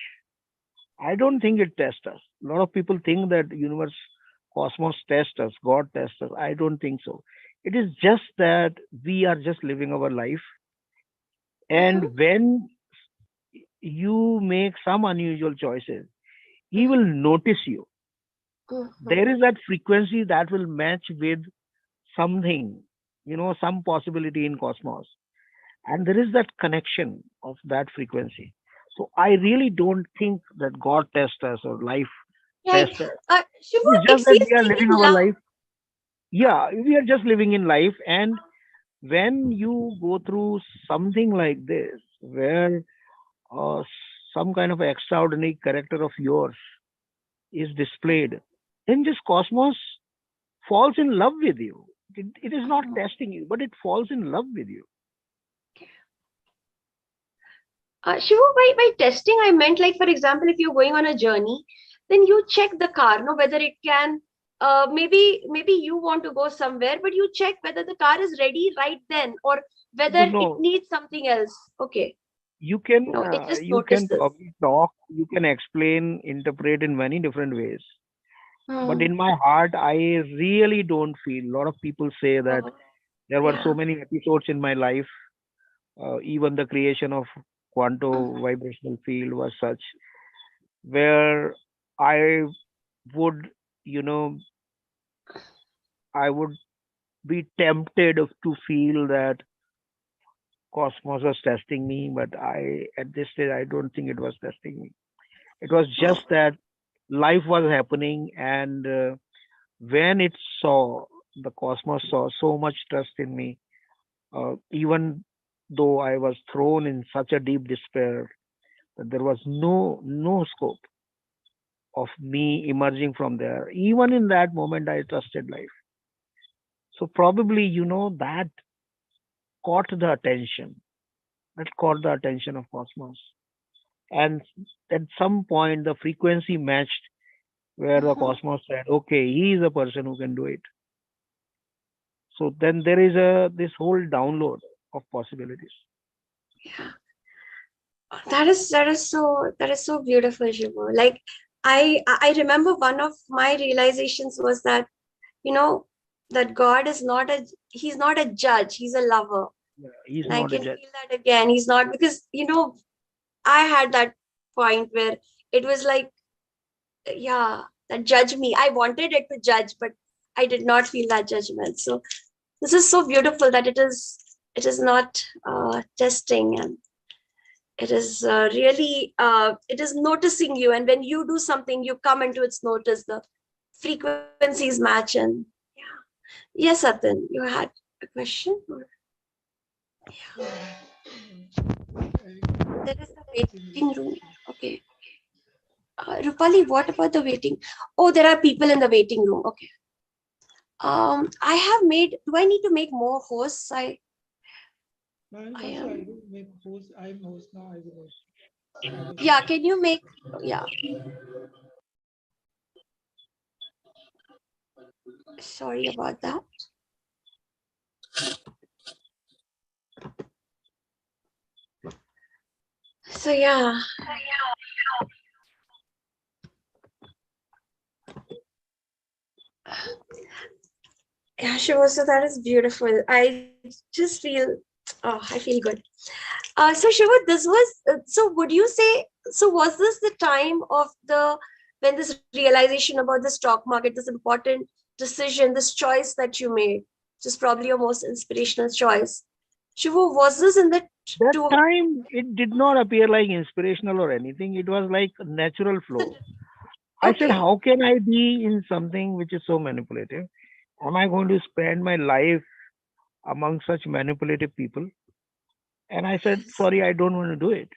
I don't think it tests us. A lot of people think that universe, Cosmos tests us, God tests us. I don't think so. It is just that we are just living our life. And when you make some unusual choices, he will notice you. There is that frequency that will match with something, some possibility in Cosmos. And there is that connection of that frequency. So I really don't think that God tests us or life tests us. It's just that we are living our life. Yeah, we are just living in life. And when you go through something like this, where some kind of extraordinary character of yours is displayed, then just Cosmos falls in love with you. It is not testing you, but it falls in love with you. Shivu, by testing, I meant like, for example, if you're going on a journey, then you check the car, whether it can maybe you want to go somewhere, but you check whether the car is ready right then, or whether it No, needs something else. Okay. you can No, it just you can notices. probably talk, you can explain, interpret in many different ways. But Hmm. in my heart, I really don't feel. A lot of people say that Oh, there were so yeah. many episodes in my life, even the creation of Mhm. quantum vibrational field was such where I would, you know, I would be tempted to feel that cosmos was testing me, but at this stage, I don't think it was testing me. It was just Wow. that life was happening, and when it saw, the cosmos saw so much trust in me, even though I was thrown in such a deep despair that there was no scope of me emerging from there. Even in that moment, I trusted life. So probably, that caught the attention. That caught the attention of cosmos. And at some point, the frequency matched where the Mhm. cosmos said, "Okay, he is a person who can do it." So then there is a this whole download of possibilities. Yeah. That is so beautiful, Shivo. Like I remember one of my realizations was that, you know, that God is not a he's not a judge, he's a lover. Yeah, he's And I not a can judge. feel that again. He's not, because I had that point where it was like, yeah, that judge me. I wanted it to judge, but I did not feel that judgment. So this is so beautiful that it is not testing, and it is really it is noticing you, and when you do something, you come into its notice, the frequencies match. And yeah. Yes, Atin, you had a question? Yeah. There is the waiting room. Okay. Rupali, what about the waiting? Oh, there are people in the waiting room. Okay. I have made. Do I need to make more hosts? I am. I'm host now. I will host. Yeah. Can you make? Yeah. Sorry about that. So yeah. Yeah, sure. So that is beautiful. I just feel, oh, I feel good. So Shiva, this was, so would you say, so was this the time of when this realization about the stock market, this important decision, this choice that you made, which is probably your most inspirational choice? Shiva, was this in the, That to, time, it did not appear like inspirational or anything. It was like a natural flow. I said, okay. how can I be in something which is so manipulative? Am I going to spend my life among such manipulative people? And I said, sorry, I don't want to do it.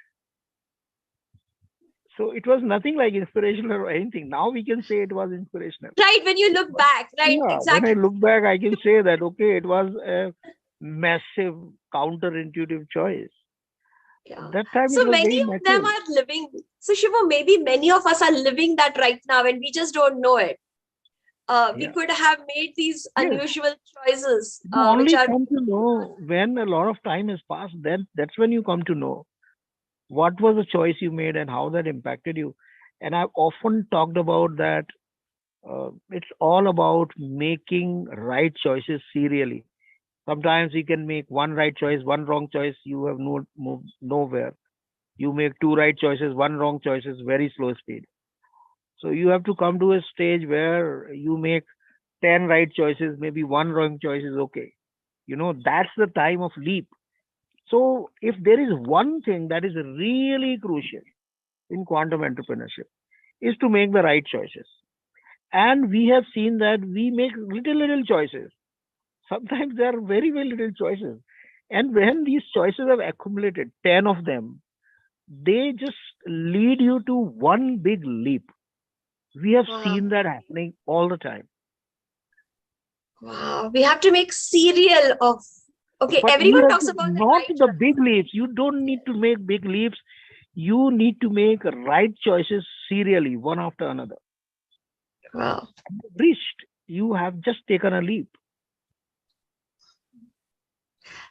So it was nothing like inspirational or anything. Now we can say it was inspirational. Right, when you look But back, right, yeah, when I exactly. look back, I can say that, okay, it was a massive counterintuitive choice. Yeah. At that time, it So was many very of them natural. are living. So Shiva, maybe many of us are living that right now, and we just don't know it. We Yeah. could have made these Yes. unusual choices, You which only are, come to know when a lot of time has passed. Then that's when you come to know what was the choice you made and how that impacted you. And I've often talked about that. It's all about making right choices serially. Sometimes you can make one right choice, one wrong choice, you have no moved nowhere. You make two right choices, one wrong choice is very slow speed. So you have to come to a stage where you make 10 right choices, maybe one wrong choice is okay. That's the time of leap. So if there is one thing that is really crucial in quantum entrepreneurship is to make the right choices. And we have seen that we make little choices. Sometimes there are very little choices. And when these choices have accumulated, 10 of them, they just lead you to one big leap. We have wow, seen that happening all the time. wow. We have to make serial of, okay, But you everyone have talks to, about the not right the choice. big leaps. You don't need to make big leaps. You need to make right choices serially, one after another. Wow. Reached. you have just taken a leap.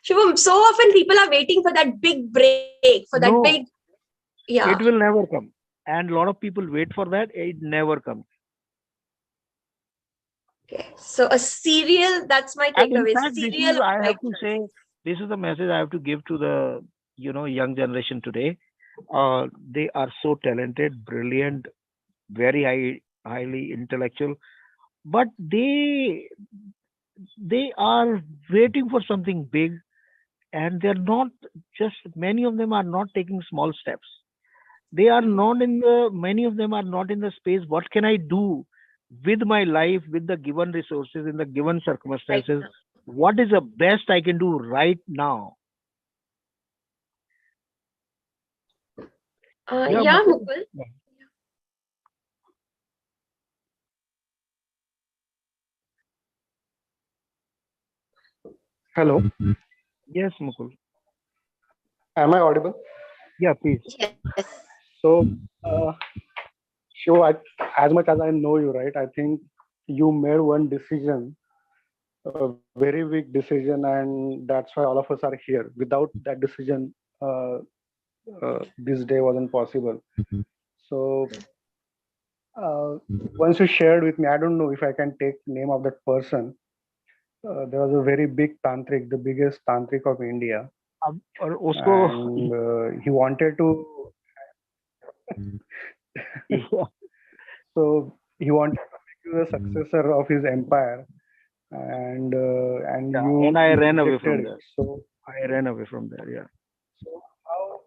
Shivam, so often people are waiting for that big break, for that No, big, yeah. it will never come. And a lot of people wait for that. It never comes. Okay. So a serial, that's my And in takeaway. fact, this is, Serial I have to white say, this is the message I have to give to the, young generation today. They are so talented, brilliant, very highly intellectual, but they are waiting for something big, and they're not just, many of them are not taking small steps. They are not in the, many of them are not in the space, what can I do with my life, with the given resources, in the given right circumstances? now. What is the best I can do right now? Yeah, Yeah, Mukul. Mukul. Hello. Yes, Mukul. Am I audible? Yeah, please. Yes. So, Shiv, as much as I know you, right, I think you made one decision, a very big decision, and that's why all of us are here. Without that decision, this day wasn't possible. So, once you shared with me, I don't know if I can take name of that person. There was a very big tantric, the biggest tantric of India, और उसको and he wanted to. yeah, So he wanted to make you the successor of his empire, and and I you ran away rejected from it. there. So I ran away from there. Yeah. so how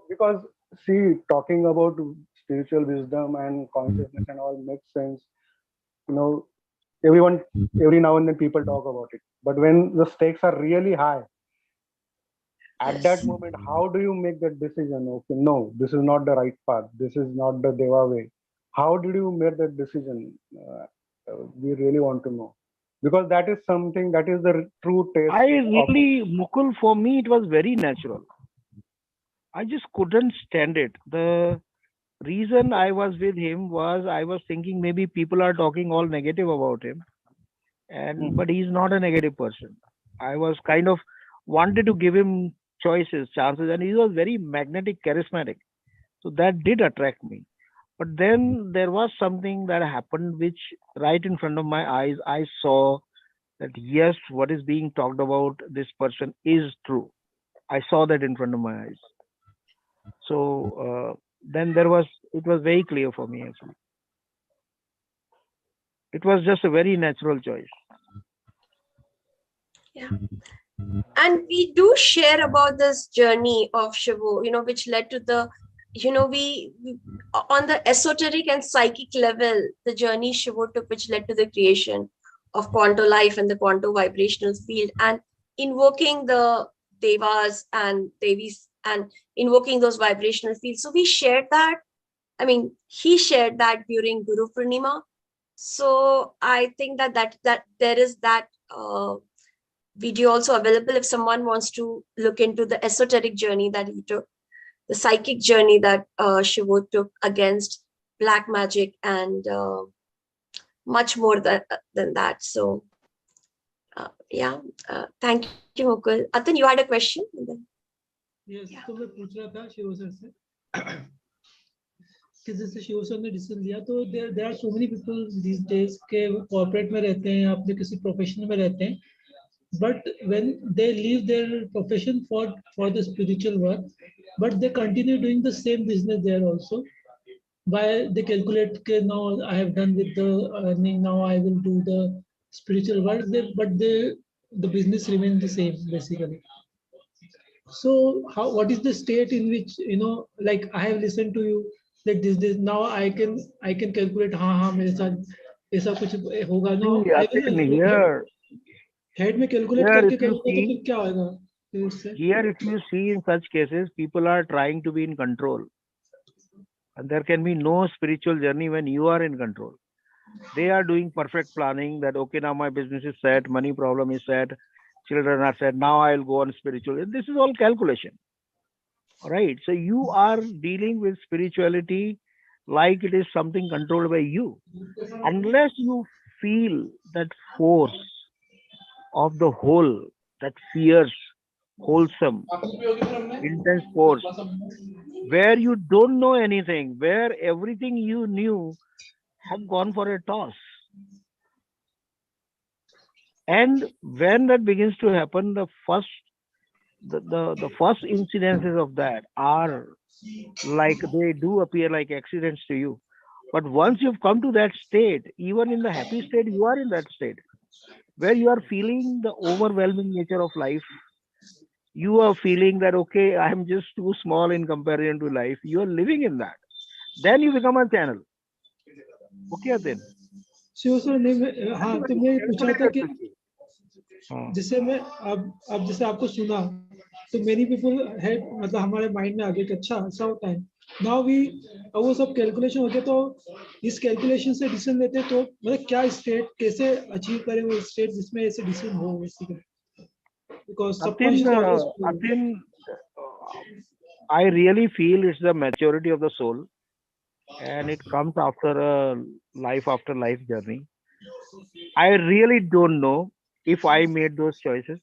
because see, talking about spiritual wisdom and consciousness and all makes sense. You know, everyone every now and then people talk about it, but when the stakes are really high, at that Yes. moment, how do you make that decision? Okay, no, this is not the right path. This is not the Deva way. How did you make that decision? We really want to know, because that is something that is the true taste I of. really, Mukul, for me, it was very natural. I just couldn't stand it. The reason I was with him was I was thinking maybe people are talking all negative about him, and but he's not a negative person. I was kind of wanted to give him choices, chances, and he was very magnetic, charismatic. So that did attract me. But then there was something that happened which right in front of my eyes, I saw that yes, what is being talked about this person is true. I saw that in front of my eyes. So then it was very clear for me actually. It was just a very natural choice. Yeah. And we do share about this journey of Shivo, which led to the, we on the esoteric and psychic level, the journey Shivo took, which led to the creation of Quanto Life and the Quanto vibrational field, and invoking the devas and devis and invoking those vibrational fields. So we shared that. I mean, he shared that during Guru Purnima. So I think that there is that video also available if someone wants to look into the esoteric journey that he took, the psychic journey that Shivo took against black magic and much more than that. So yeah, thank you, Mukul. Atan, you had a question? Yes, Yeah. तो मैं पूछ रहा था Shiv sir से कि जैसे Shiv sir ने decision लिया तो there are so many people these days के कॉर्पोरेट में रहते हैं, अपने किसी प्रोफेशन में रहते हैं, but when they leave their profession for the spiritual work, but they continue doing the same business there also. Why they calculate okay, now I have done with the earning, now I will do the spiritual work, but the business remains the same basically. So what is the state in which like I have listened to you that this now I can calculate हाँ मेरे साथ ऐसा कुछ होगा now See, I I will think head में calculate here करके if you करूँगा तो see, फिर क्या होगा फिर उससे here if you see in such cases, people are trying to be in control. And there can be no spiritual journey when you are in control. They are doing perfect planning that, okay, now my business is set, money problem is set, children are set, now I'll go on spiritual. This is all calculation. All right. So you are dealing with spirituality like it is something controlled by you. Unless you feel that force of the whole, that fierce, wholesome, intense force, where you don't know anything, where everything you knew have gone for a toss. And when that begins to happen, the first incidences of that are like, they do appear like accidents to you. But once you've come to that state, even in the happy state, you are in that state where you are feeling the overwhelming nature of life. You are feeling that, okay, I am just too small in comparison to life. You are living in that. Then you become a channel. Okay, then. Shiv sir नहीं हाँ तो मैं ये पूछा था कि हाँ. जैसे मैं अब जैसे आपको सुना तो मेनी पीपल है मतलब हमारे माइंड में आ गया कि अच्छा ऐसा होता है नाउ वी अब वो सब कैलकुलेशन होते तो इस कैलकुलेशन से डिसीजन लेते तो मतलब क्या स्टेट कैसे अचीव करें वो स्टेट जिसमें ऐसे डिसीजन हो basically because Atin, I really feel it's the maturity of the soul, and it comes after a life after life journey. I really don't know if I made those choices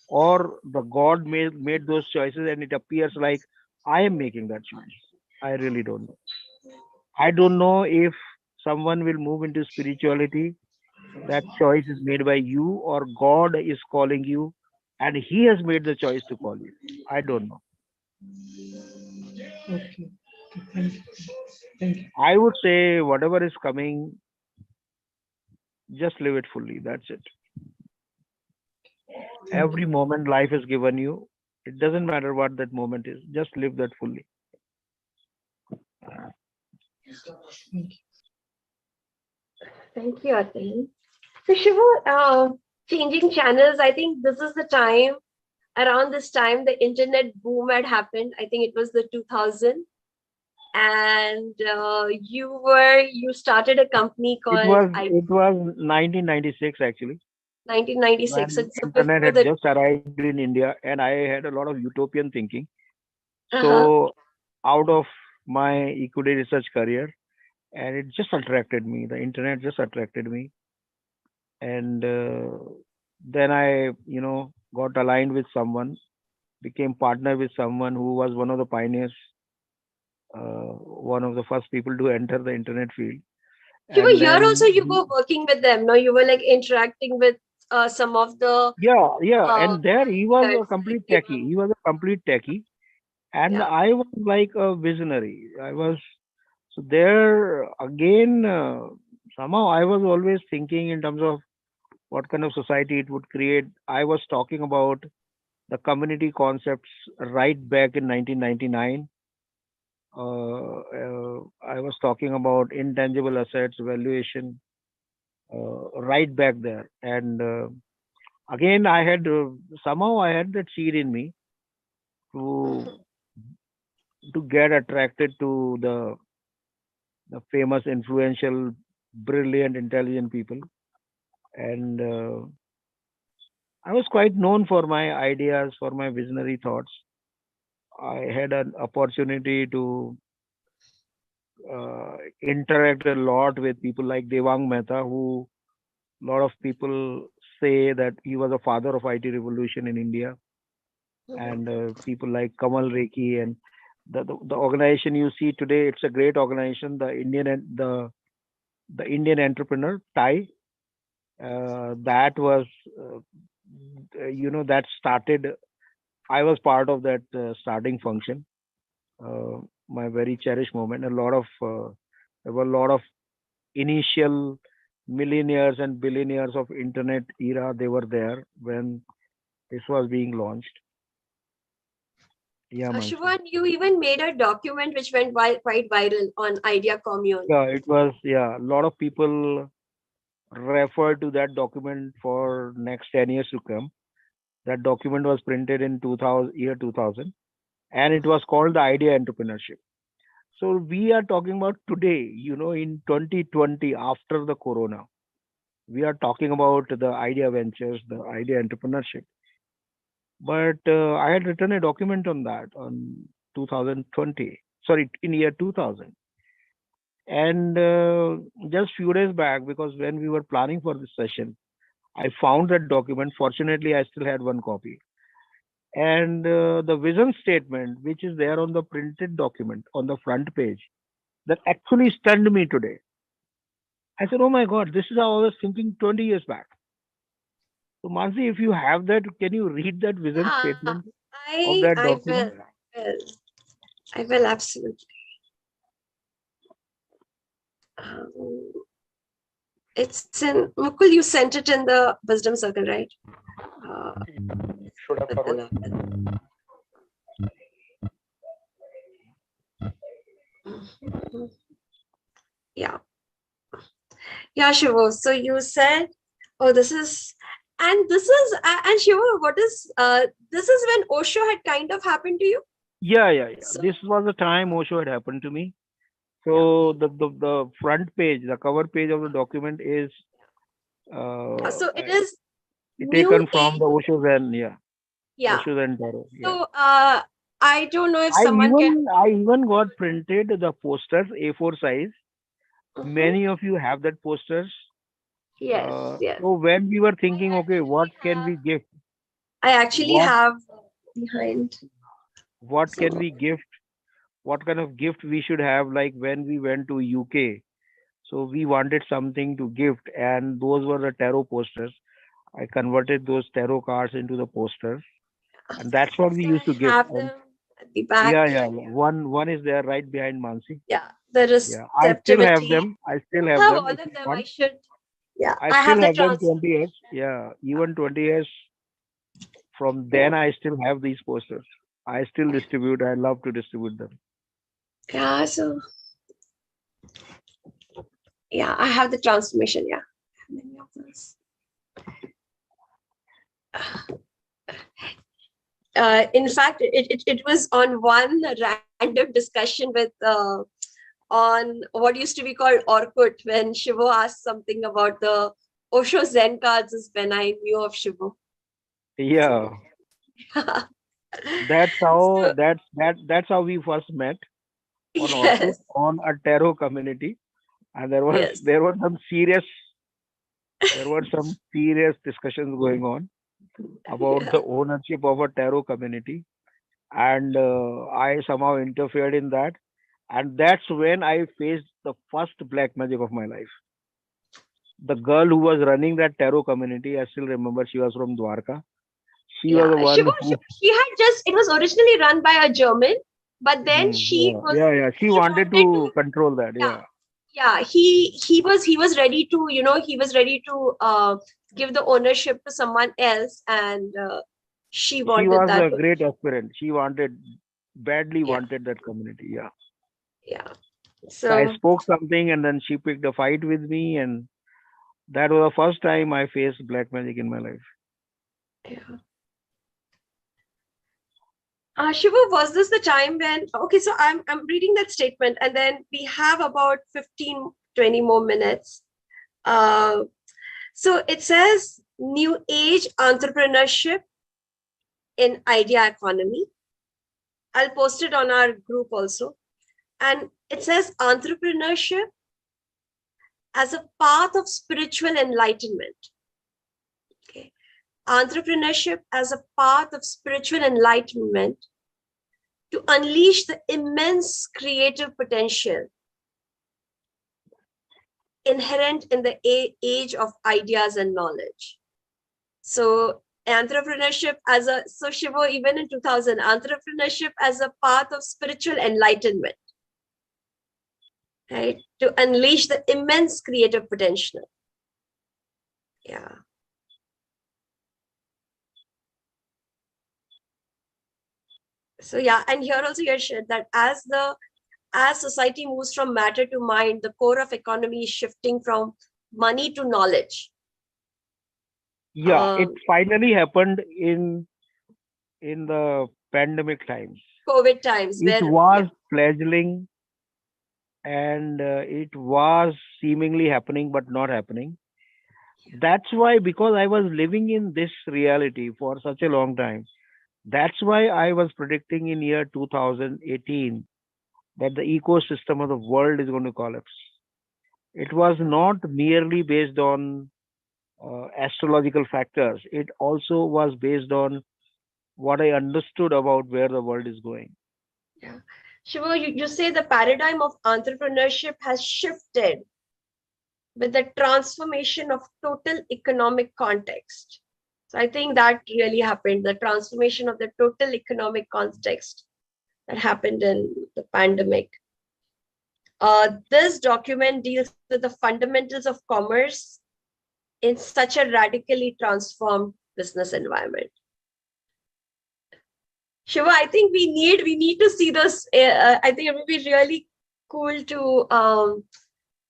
or the God made those choices, and it appears like I am making that choice. I really don't know. I don't know if someone will move into spirituality, that choice is made by you, or God is calling you and he has made the choice to call you. I don't know. Okay. Thank you. Thank you. I would say whatever is coming, just live it fully. That's it. Every moment life has given you, it doesn't matter what that moment is, just live that fully. Thank you, Atin. So Shivo, changing channels, I think this is the time, around this time, the internet boom had happened. I think it was the 2000. And you started a company called It was 1996 actually. 1996. When So internet before had just arrived in India, and I had a lot of utopian thinking. Uh-huh. So out of my equity research career, and it just attracted me. The internet just attracted me, and then I, got aligned with someone, became partner with someone who was one of the pioneers, one of the first people to enter the internet field. Shivo, And here then also you were working with them. No, you were like interacting with some of the and there he was a guys, complete like, techie. He was a complete techie, and Yeah. I was like a visionary. So there again, somehow I was always thinking in terms of what kind of society it would create. I was talking about the community concepts right back in 1999. I was talking about intangible assets valuation right back there, and again I had somehow I had that seed in me to get attracted to the famous, influential, brilliant, intelligent people, and I was quite known for my ideas, for my visionary thoughts. I had an opportunity to interact a lot with people like Devang Mehta, who a lot of people say that he was a father of IT revolution in India, and people like Kamal Rekhi, and the organization you see today. It's a great organization. The Indian entrepreneur Thai. That was that started. I was part of that starting function. My very cherished moment. There were a lot of initial millionaires and billionaires of internet era. They were there when this was being launched. Yeah, Mansi. Shivan, you even made a document which went quite viral on Idea Commune. Yeah, it was. Yeah, a lot of people refer to that document for next 10 years to come. That document was printed in 2000, and it was called the Idea Entrepreneurship. So we are talking about today, in 2020, after the corona, we are talking about the idea ventures, the idea entrepreneurship. But I had written a document on that on 2020, sorry, in year 2000. And just few days back, because when we were planning for this session, I found that document. Fortunately, I still had one copy. And the vision statement, which is there on the printed document on the front page, that actually stunned me today. I said, oh my God, this is how I was thinking 20 years back. So, Mansi, if you have that, can you read that vision statement of that I document? I will absolutely. Um, it's in Mukul. You sent it in the Wisdom Circle, right? Should have forwarded. Yeah. Yeah, Shivo. So you said, oh, this is, and Shivo, what is, this is when Osho had kind of happened to you? Yeah. So, This was the time Osho had happened to me. So the front page, the cover page of the document is so it is taken new from age. the Osho Zen, Yeah. Osho Zen Tarot. Yeah. So I don't know if someone can. I even got printed the posters A4 size. Many of you have that posters. Yes. So when we were thinking, okay, what can we gift? I actually What have behind. what can So we gift? What kind of gift we should have? Like when we went to UK, so we wanted something to gift, and those were the tarot posters. I converted those tarot cards into the posters, and that's what we used to I gift. have And them at the back. yeah. One is there right behind Mansi. Yeah, the Yeah, I still have receptivity. them. I still I have have them. all If of you them. I want, should. Yeah, I I still have the have them trans. 20 years. Yeah, even 20 years from then, I still have these posters. I still distribute. I love to distribute them. Yeah, so yeah, I have the transformation. Yeah, many of those. In fact, it was on one random discussion with on what used to be called Orkut when Shivo asked something about the Osho Zen cards is when I knew of Shivo. Yeah, that's how So, that's how we first met on Orkut yes, on a tarot community, and yes. there were some serious discussions going on about the Yeah. ownership of a tarot community, and I somehow interfered in that, and that's when I faced the first black magic of my life. The girl who was running that tarot community, I still remember, she was from Dwarka. She was the Yeah, one who she had just, it was originally run by a German, but then yeah. She he wanted wanted to, to control that. yeah, Yeah, yeah, he was ready to, he was ready to give the ownership to someone else, and she she wanted was that. a great aspirant. She badly Yeah, wanted that community. Yeah. yeah. So I So, spoke something, and then she picked a fight with me, and that was the first time I faced black magic in my life. yeah. Shiva, was this the time when, okay, so I'm reading that statement, and then we have about 15, 20 more minutes. So it says new age entrepreneurship in idea economy. I'll post it on our group also. And it says entrepreneurship as a path of spiritual enlightenment. Okay. Entrepreneurship as a path of spiritual enlightenment to unleash the immense creative potential inherent in the age of ideas and knowledge. So entrepreneurship as a, so Shivo, even in 2000, entrepreneurship as a path of spiritual enlightenment, right? To unleash the immense creative potential. Yeah. So yeah, and here also you shared that as society moves from matter to mind, the core of economy is shifting from money to knowledge. Yeah, it finally happened in the pandemic times. COVID times It where, was fledgling, and it was seemingly happening but not happening. That's why, because I was living in this reality for such a long time, that's why I was predicting in year 2018 that the ecosystem of the world is going to collapse. It was not merely based on astrological factors. It also was based on what I understood about where the world is going. Yeah. Shivo, you say the paradigm of entrepreneurship has shifted with the transformation of total economic context. So I think that really happened, the transformation of the total economic context that happened in the pandemic. This document deals with the fundamentals of commerce in such a radically transformed business environment. Shiva, I think we need to see this. I think it would be really cool to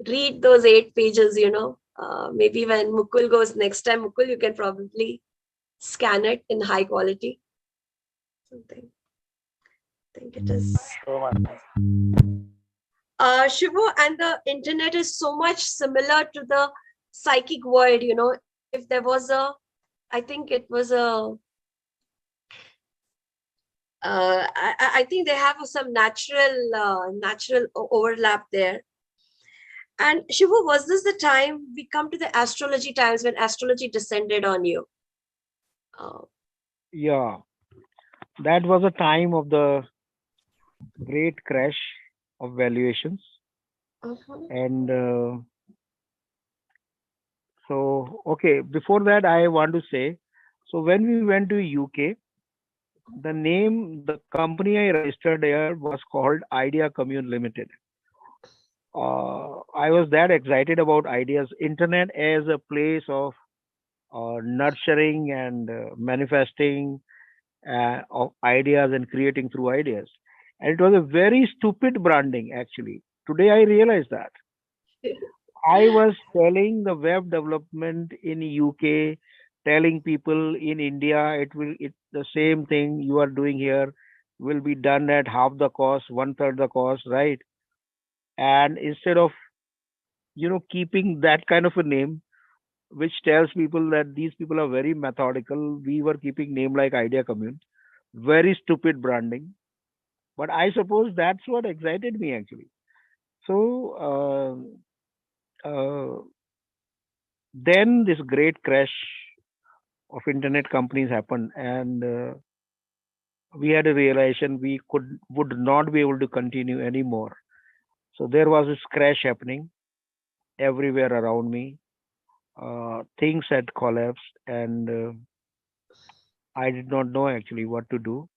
read those 8 pages. Maybe when Mukul goes next time, Mukul, you can probably scan it in high quality. Something. I think it is. Shivo, and the internet is so much similar to the psychic world. If there was I think it was I think they have some natural overlap there. And Shivu, was this the time we come to the astrology times when astrology descended on you? Yeah, that was a time of the great crash of valuations. And so, okay, before that, I want to say, so when we went to UK, the company I registered there was called Idea Commune Limited. I was that excited about ideas, internet as a place of nurturing and manifesting of ideas and creating through ideas. And it was a very stupid branding, actually. Today I realize that. I was telling the web development in UK, telling people in India, it's the same thing you are doing here will be done at half the cost, 1/3 the cost, right? And instead of keeping that kind of a name, which tells people that these people are very methodical, we were keeping name like Idea Commune, very stupid branding. But I suppose that's what excited me actually. So then this great crash of internet companies happened, and we had a realization we would not be able to continue anymore. So there was this crash happening everywhere around me. Things had collapsed, and I did not know actually what to do.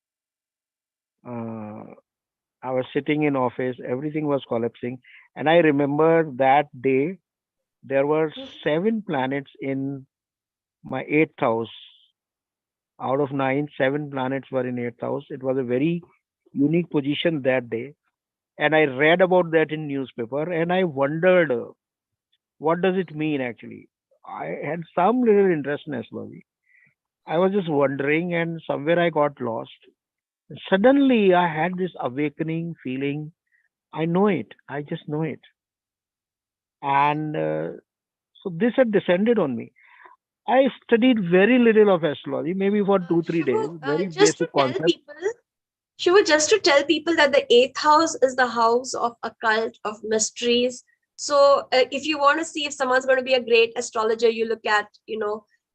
I was sitting in office, everything was collapsing, and I remember that day there were 7 planets in my 8th house. Out of 9, 7 planets were in 8th house. It was a very unique position that day, and I read about that in newspaper, and I wondered what does it mean actually. I had some little interest in astrology. I was just wondering, and somewhere I got lost. Suddenly, I had this awakening feeling. I know it. I just know it. And so this had descended on me. I studied very little of astrology, maybe for 2-3 days, very Just to basic tell concept. people, Shiva, just to tell people that the 8th house is the house of occult, of mysteries. So if you want to see if someone's going to be a great astrologer, you look at,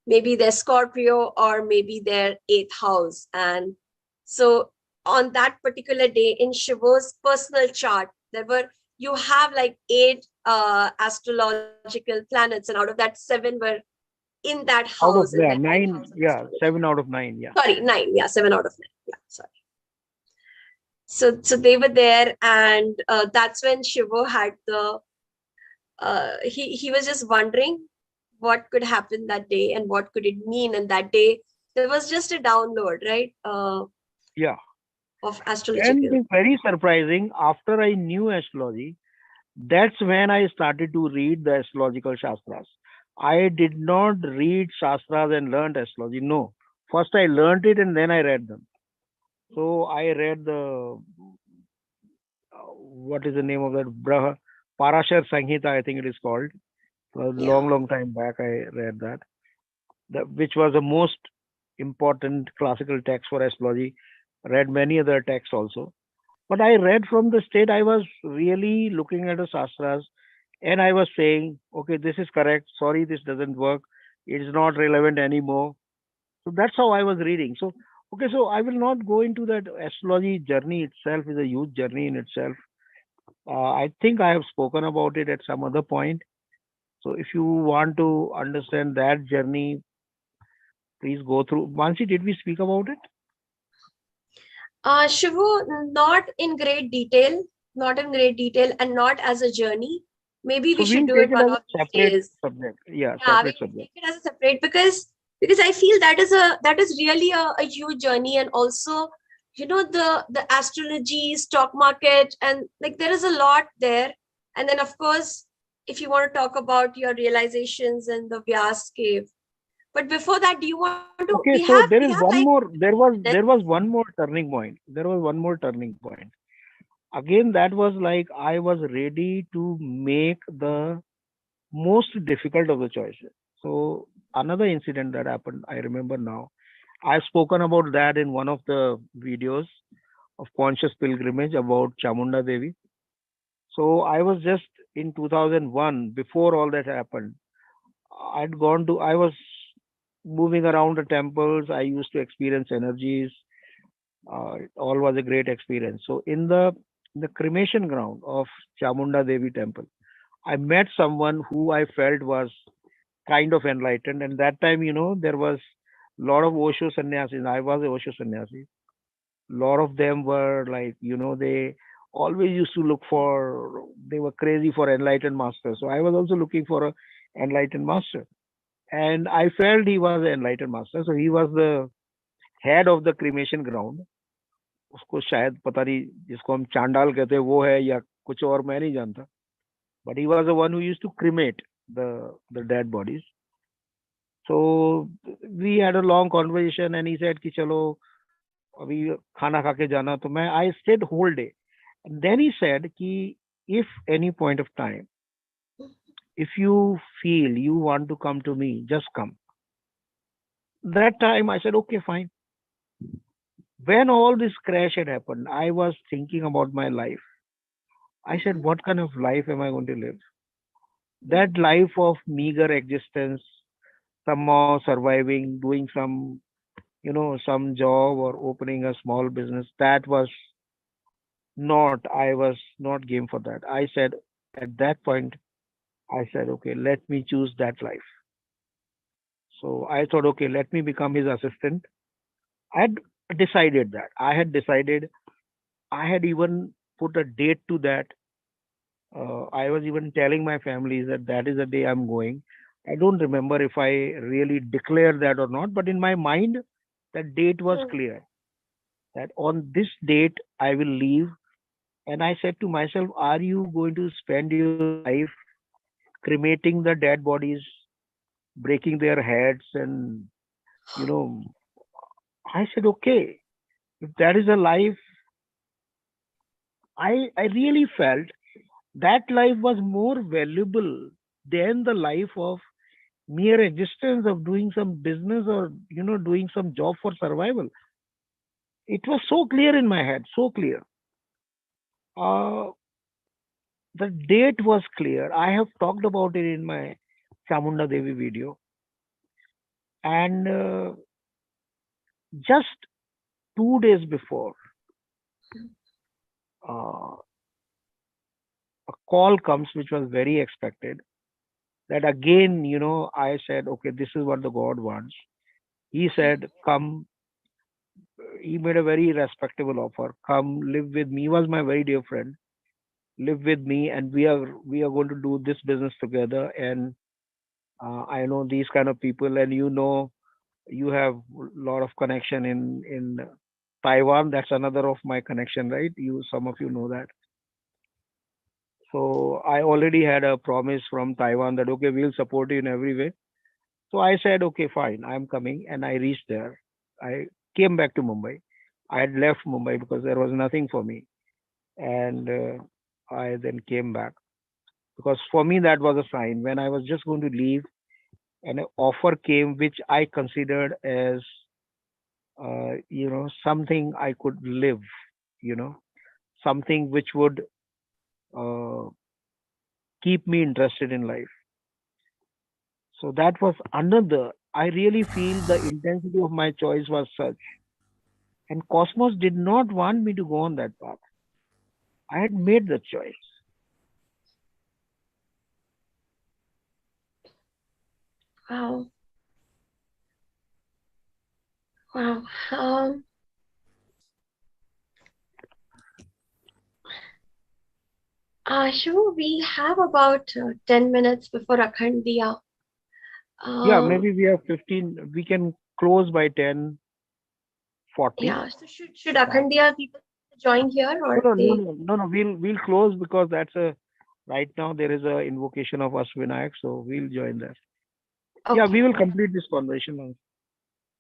maybe their Scorpio or maybe their 8th house. And so on that particular day in Shivo's personal chart, you have like 8 astrological planets, and out of that 7 were in that house. Out of that 9, 7 out of 9, yeah. Sorry, 9, 7 out of 9. Yeah, sorry. So they were there, and that's when Shivo had he was just wondering what could happen that day and what could it mean. And that day there was just a download, right? Yeah. Of astrological. And it's very surprising. After I knew astrology, that's when I started to read the astrological shastras. I did not read shastras and learned astrology. No. First I learned it and then I read them. So I read the what is the name of that? Parashar Sanghita, I think it is called. A long time back I read that. Which was the most important classical text for astrology. Read many other texts also. But I read from the state, I was really looking at the Shastras and I was saying, okay, this is correct. Sorry, this doesn't work. It is not relevant anymore. So that's how I was reading. So, okay, so I will not go into that. Astrology journey itself is a huge journey in itself. I think I have spoken about it at some other point. So if you want to understand that journey, please go through. Mansi, did we speak about it? Shivu, not in great detail, and not as a journey. Maybe So we should we'll do take it it one as of a these separate days. subject. Yeah, Yeah, we separate will subject. take it as a separate because I feel that is really a huge journey, and also the astrology, stock market, and like there is a lot there. And then of course, if you want to talk about your realizations in the Vyas cave. But before that, do you want to? Okay, We so have there is like one more. minutes. There was one more turning point. There was one more turning point. Again, that was like I was ready to make the most difficult of the choices. So another incident that happened, I remember now. I've spoken about that in one of the videos of Conscious Pilgrimage about Chamunda Devi. So I was just in 2001, before all that happened. I was moving around the temples. I used to experience energies. It all was a great experience. So in the cremation ground of Chamunda Devi temple, I met someone who I felt was kind of enlightened. And that time, there was a lot of Osho sannyasis. I was a Osho sannyasi. A lot of them were like, they always used to look for, they were crazy for enlightened masters. So I was also looking for a enlightened master. And I felt he was an enlightened master. So he was the head of the cremation ground. उसको शायद पता नहीं जिसको हम चांडाल कहते हैं वो है या कुछ और मैं नहीं जानता. But he was the one who used to cremate the dead bodies. So we had a long conversation and he said कि चलो अभी खाना खा के जाना. तो मैं I stayed whole day. And then he said कि if any point of time, if you feel you want to come to me, just come. That time I said, okay, fine. When all this crash had happened, I was thinking about my life. I said, what kind of life am I going to live? That life of meager existence, somehow surviving, doing some job or opening a small business, I was not game for that. I said, at that point, I said, okay, let me choose that life. So I thought, okay, let me become his assistant. I had decided that. I had even put a date to that. I was even telling my family that is the day I'm going. I don't remember if I really declared that or not, but in my mind, that date was clear. That on this date, I will leave. And I said to myself, are you going to spend your life cremating the dead bodies, breaking their heads? And, you know, I said, okay, if that is a life, I really felt that life was more valuable than the life of mere existence of doing some business or doing some job for survival. It was so clear in my head, so clear. uh, the date was clear. I have talked about it in my Chamunda Devi video. And just 2 days before, uh, a call comes which was very expected. That again, I said, okay, this is what the God wants. He said, come. He made a very respectable offer. Come live with me. He was my very dear friend. Live with me, and we are going to do this business together. And I know these kind of people, and you have a lot of connection in Taiwan. That's another of my connection, right? Some of you know that. So I already had a promise from Taiwan that okay, we'll support you in every way. So I said, okay, fine, I'm coming, and I reached there. I came back to Mumbai. I had left Mumbai because there was nothing for me, and I then came back because for me that was a sign when I was just going to leave, and an offer came which I considered as something I could live, you know, something which would keep me interested in life. So that was another. I really feel the intensity of my choice was such. And Cosmos did not want me to go on that path. I had made the choice. Wow. Wow. Shivu, we have about 10 minutes before Akhandiya. Yeah, maybe we have 15. We can close by 10:40. Yeah. So should Akhandiya people join here or No. We'll close because that's right now there is a invocation of Ashwinayak, so we'll join that. Okay. Yeah, we will complete this conversation now.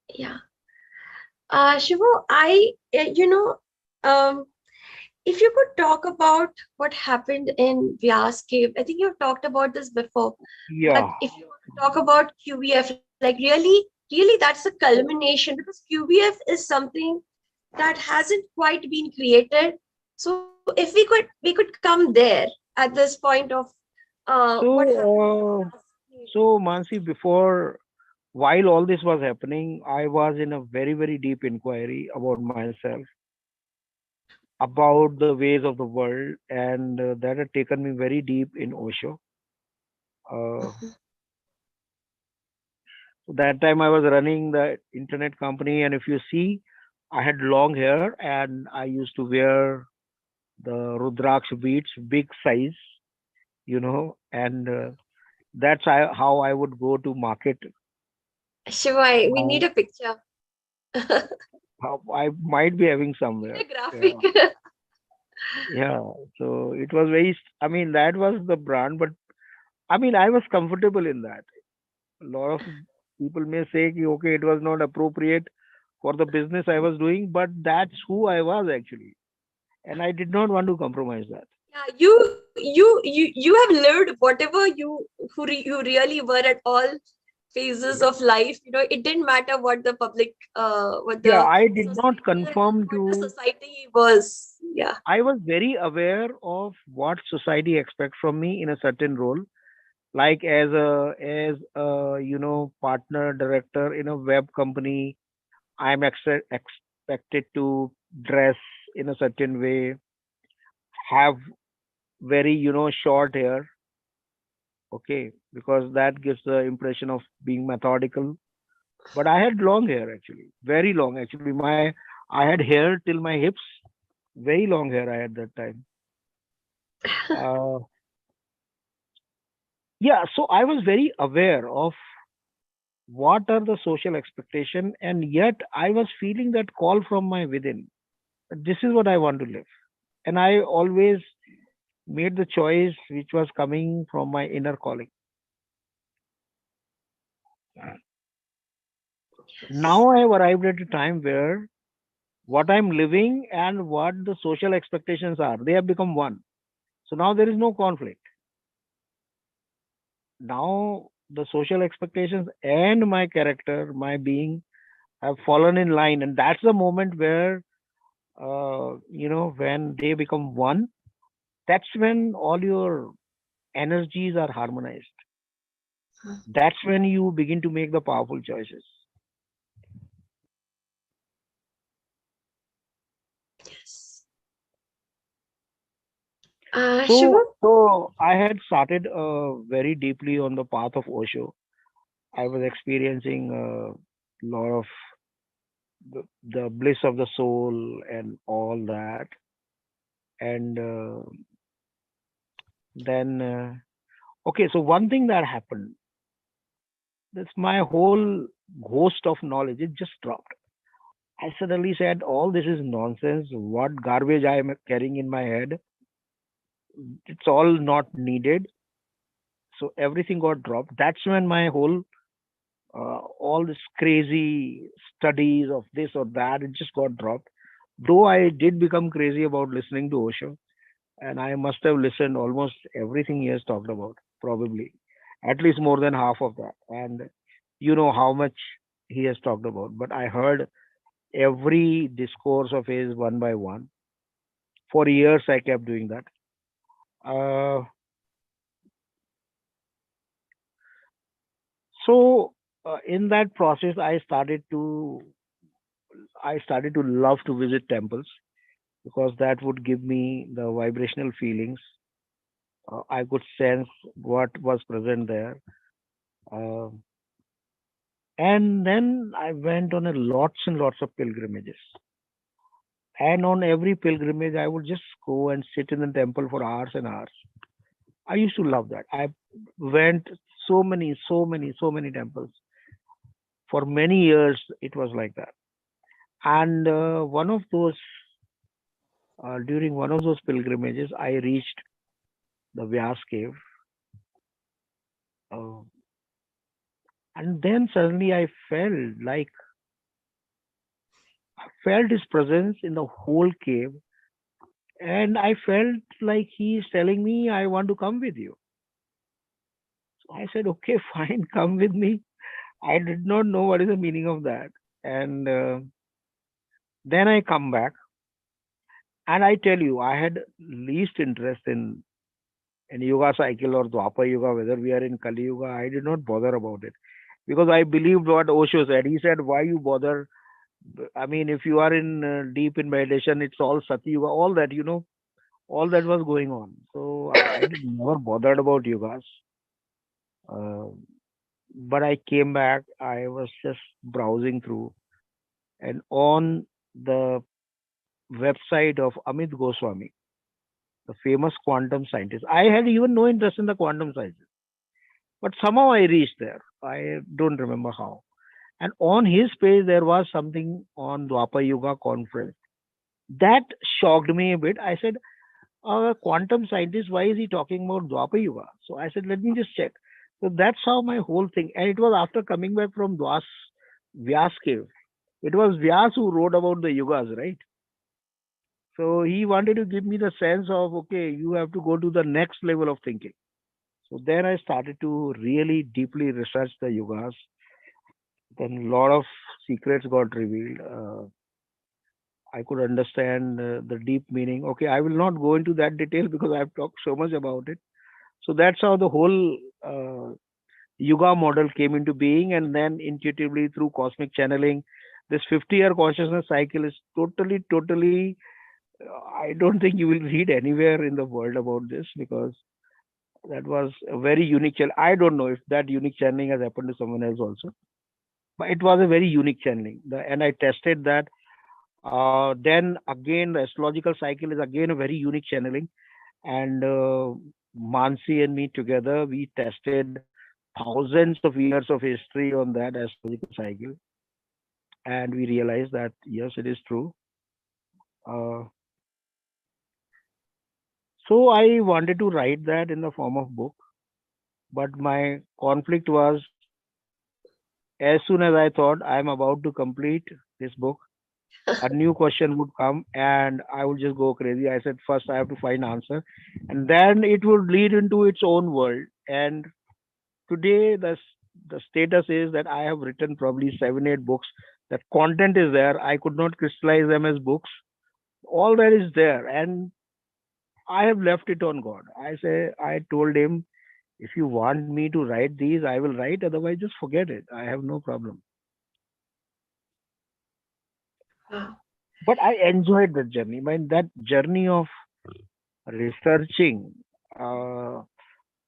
Yeah. Shivu, if you could talk about what happened in Vyas Cave, I think you've talked about this before. Yeah. But if you could talk about QVF, like really that's a culmination, because QVF is something that hasn't quite been created. So if we could come there at this point of what happened. So Mansi, while all this was happening, I was in a very, very deep inquiry about myself, about the ways of the world, and that had taken me very deep in Osho. That time I was running the internet company, and if you see, I had long hair and I used to wear the Rudraksh beads, big size, and that's how I would go to market. Shiva, we need a picture. I might be having somewhere. A graphic. Yeah. So it was that was the brand, but I was comfortable in that. A lot of people may say, okay, it was not appropriate for the business I was doing, but that's who I was actually. And I did not want to compromise that. Yeah, you have lived whatever you really were at all phases of life. It didn't matter what the public I did not conform to the society was. Yeah. I was very aware of what society expects from me in a certain role, like as a partner director in a web company. I'm expected to dress in a certain way, have very short hair, okay, because that gives the impression of being methodical. But I had long hair actually, very long actually. I had hair till my hips, very long hair I had that time. Yeah, so I was very aware of what are the social expectation, and yet I was feeling that call from my within. This is what I want to live, and I always made the choice which was coming from my inner calling. Now I have arrived at a time where what I'm living and what the social expectations are, they have become one. So now there is no conflict. Now the social expectations and my character, my being, have fallen in line, and that's the moment where when they become one, that's when all your energies are harmonized. That's when you begin to make the powerful choices. Yes. So I had started very deeply on the path of Osho. I was experiencing a lot of the bliss of the soul and all that. And then, okay, so one thing that happened, that's my whole host of knowledge, it just dropped. I suddenly said, all this is nonsense. What garbage I am carrying in my head, it's all not needed. So everything got dropped. That's when my whole all this crazy studies of this or that, it just got dropped. Though I did become crazy about listening to Osho, and I must have listened almost everything he has talked about, probably at least more than half of that. And you know how much he has talked about. But I heard every discourse of his one by one For years, I kept doing that. So in that process, I started to love to visit temples, because that would give me the vibrational feelings. I could sense what was present there. And then I went on lots and lots of pilgrimages. And on every pilgrimage, I would just go and sit in the temple for hours and hours. I used to love that. I went so many temples. For many years, it was like that. And one of those, during one of those pilgrimages, I reached the Vyas cave. And then suddenly I felt his presence in the whole cave. And I felt like he is telling me, I want to come with you. So I said, okay, fine, come with me. I did not know what is the meaning of that. And then I come back. And I tell you, I had least interest in Yuga cycle or Dwapar Yuga, whether we are in Kali Yuga. I did not bother about it, because I believed what Osho said. He said, why you bother? I mean, if you are in deep in meditation, it's all Sati Yuga, all that, all that was going on. So I never bothered about yugas. But I came back, I was just browsing through, and on the website of Amit Goswami, the famous quantum scientist, I had even no interest in the quantum sciences, but somehow I reached there. I don't remember how. And on his page, there was something on Dwapar Yuga conference. That shocked me a bit. I said, a quantum scientist, why is he talking about Dwapar Yuga? So I said, let me just check. So that's how my whole thing. And it was after coming back from Vyas cave. It was Vyas who wrote about the yugas, right? So he wanted to give me the sense of, okay, you have to go to the next level of thinking. So then I started to really deeply research the yugas. Then a lot of secrets got revealed. I could understand the deep meaning. Okay, I will not go into that detail because I've talked so much about it. So that's how the whole Yuga model came into being. And then intuitively through cosmic channeling, this 50-year consciousness cycle is totally, I don't think you will read anywhere in the world about this, because that was a very unique channel. I don't know if that unique channeling has happened to someone else also, but it was a very unique channeling. And I tested that. Then again, the astrological cycle is again a very unique channeling. And Mansi and me together, we tested thousands of years of history on that astrological cycle. And we realized that, yes, it is true. So I wanted to write that in the form of book. But my conflict was, as soon as I thought I'm about to complete this book, a new question would come and I would just go crazy. I said, first I have to find answer, and then it would lead into its own world. And today the status is that I have written probably 7-8 books. That content is there. I could not crystallize them as books. All that is there, and I have left it on God. I told him, if you want me to write these, I will write. Otherwise, just forget it. I have no problem. But I enjoyed the journey. I mean, that journey of researching the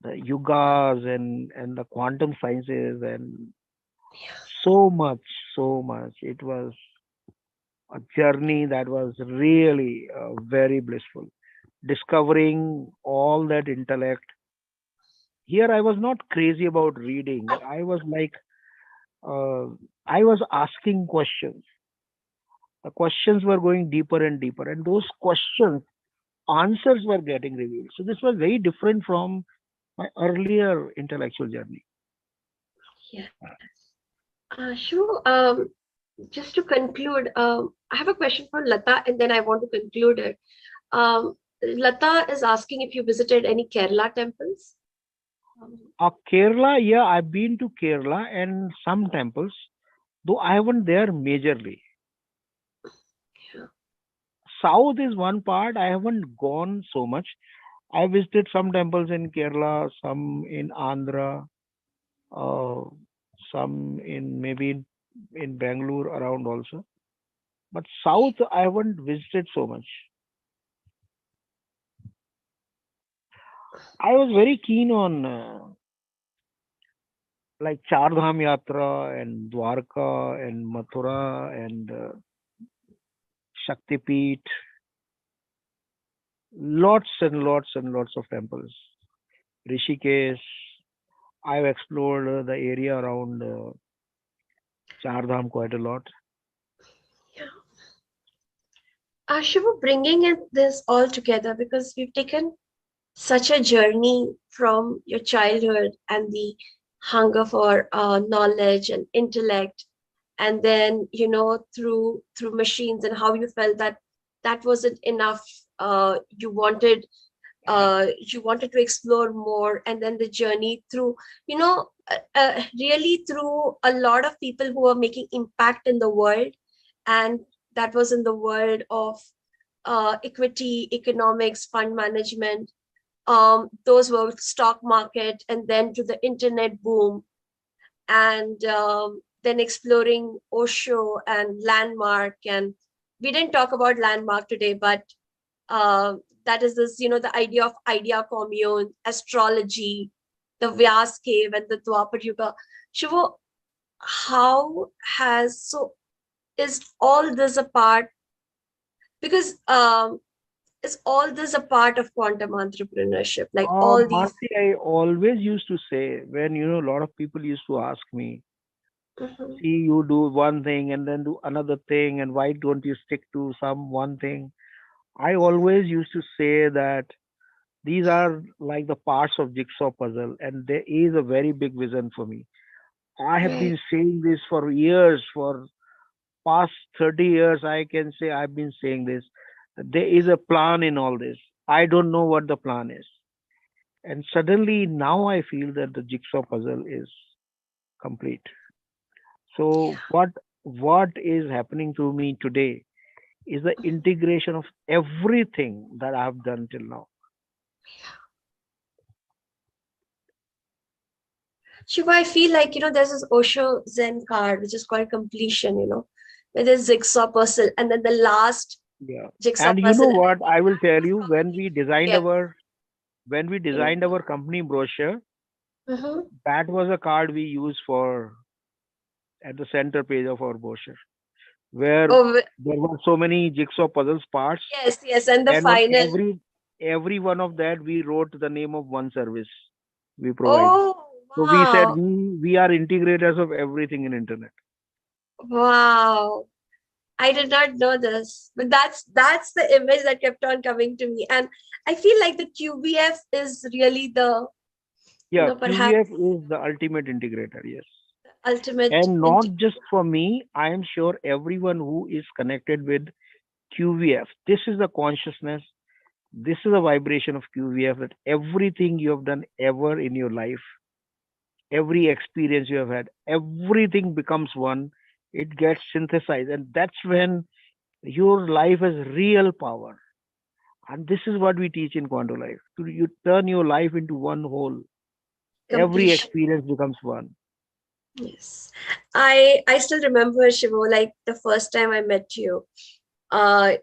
yugas and the quantum sciences and so much. It was a journey that was really very blissful. Discovering all that intellect. Here, I was not crazy about reading. I was like, I was asking questions. The questions were going deeper and deeper, and those questions, answers were getting revealed. So this was very different from my earlier intellectual journey. Yes. Shivu, just to conclude, I have a question for Lata, and then I want to conclude it. Lata is asking if you visited any Kerala temples. Kerala, yeah, I've been to Kerala and some temples, though I haven't there majorly. south is one part. I haven't gone so much. I visited some temples in Kerala, some in Andhra, uh, some in maybe in Bangalore around also. But south, I haven't visited so much. I was very keen on like Char Dham Yatra and Dwarka and Mathura and Shaktipeeth. Lots and lots and lots of temples. Rishikesh. I've explored the area around Char Dham quite a lot. Shiva, bringing this all together, because we've taken such a journey from your childhood and the hunger for knowledge and intellect, and then through machines, and how you felt that that wasn't enough. You wanted to explore more, and then the journey through really through a lot of people who are making impact in the world, and that was in the world of equity, economics, fund management, those were stock market, and then to the internet boom, and then exploring Osho and landmark. And we didn't talk about landmark today, but that is this, the idea of idea commune, astrology, the Vyas cave, and the Dwapar Yuga. Shivo, how has, so is all this a part, because is all this a part of quantum entrepreneurship, like all these? Marcy, I always used to say, when a lot of people used to ask me, see, you do one thing and then do another thing, and why don't you stick to some one thing? I always used to say that these are like the parts of jigsaw puzzle, and there is a very big vision for me. I have been saying this for years, for past 30 years. I can say I've been saying this. There is a plan in all this. I don't know what the plan is. And suddenly now I feel that the jigsaw puzzle is complete. So what is happening to me today is the integration of everything that I've done till now. Shiva, I feel like, there's this Osho Zen card, which is called completion, where there's jigsaw puzzle, and then the last jigsaw And puzzle. you know what? I will tell you, when we designed Yeah. our company brochure, that was a card we used for at the center page of our brochure, where there were so many jigsaw puzzles parts. Yes, and the And final. on every one of that, we wrote the name of one service we provide. Oh, So we said wow. we are integrators of everything in internet. Wow. I did not know this, but that's the image that kept on coming to me. And I feel like the QBF is really the, perhaps QBF is the ultimate integrator, yes. ultimate. And not just for me, I am sure everyone who is connected with QVF, this is the consciousness, this is the vibration of QVF, that everything you have done ever in your life, every experience you have had, everything becomes one. It gets synthesized, and that's when your life has real power. And this is what we teach in Quanto Life. You turn your life into one whole. Every experience becomes one. Yes. I still remember, Shivo, like the first time I met you,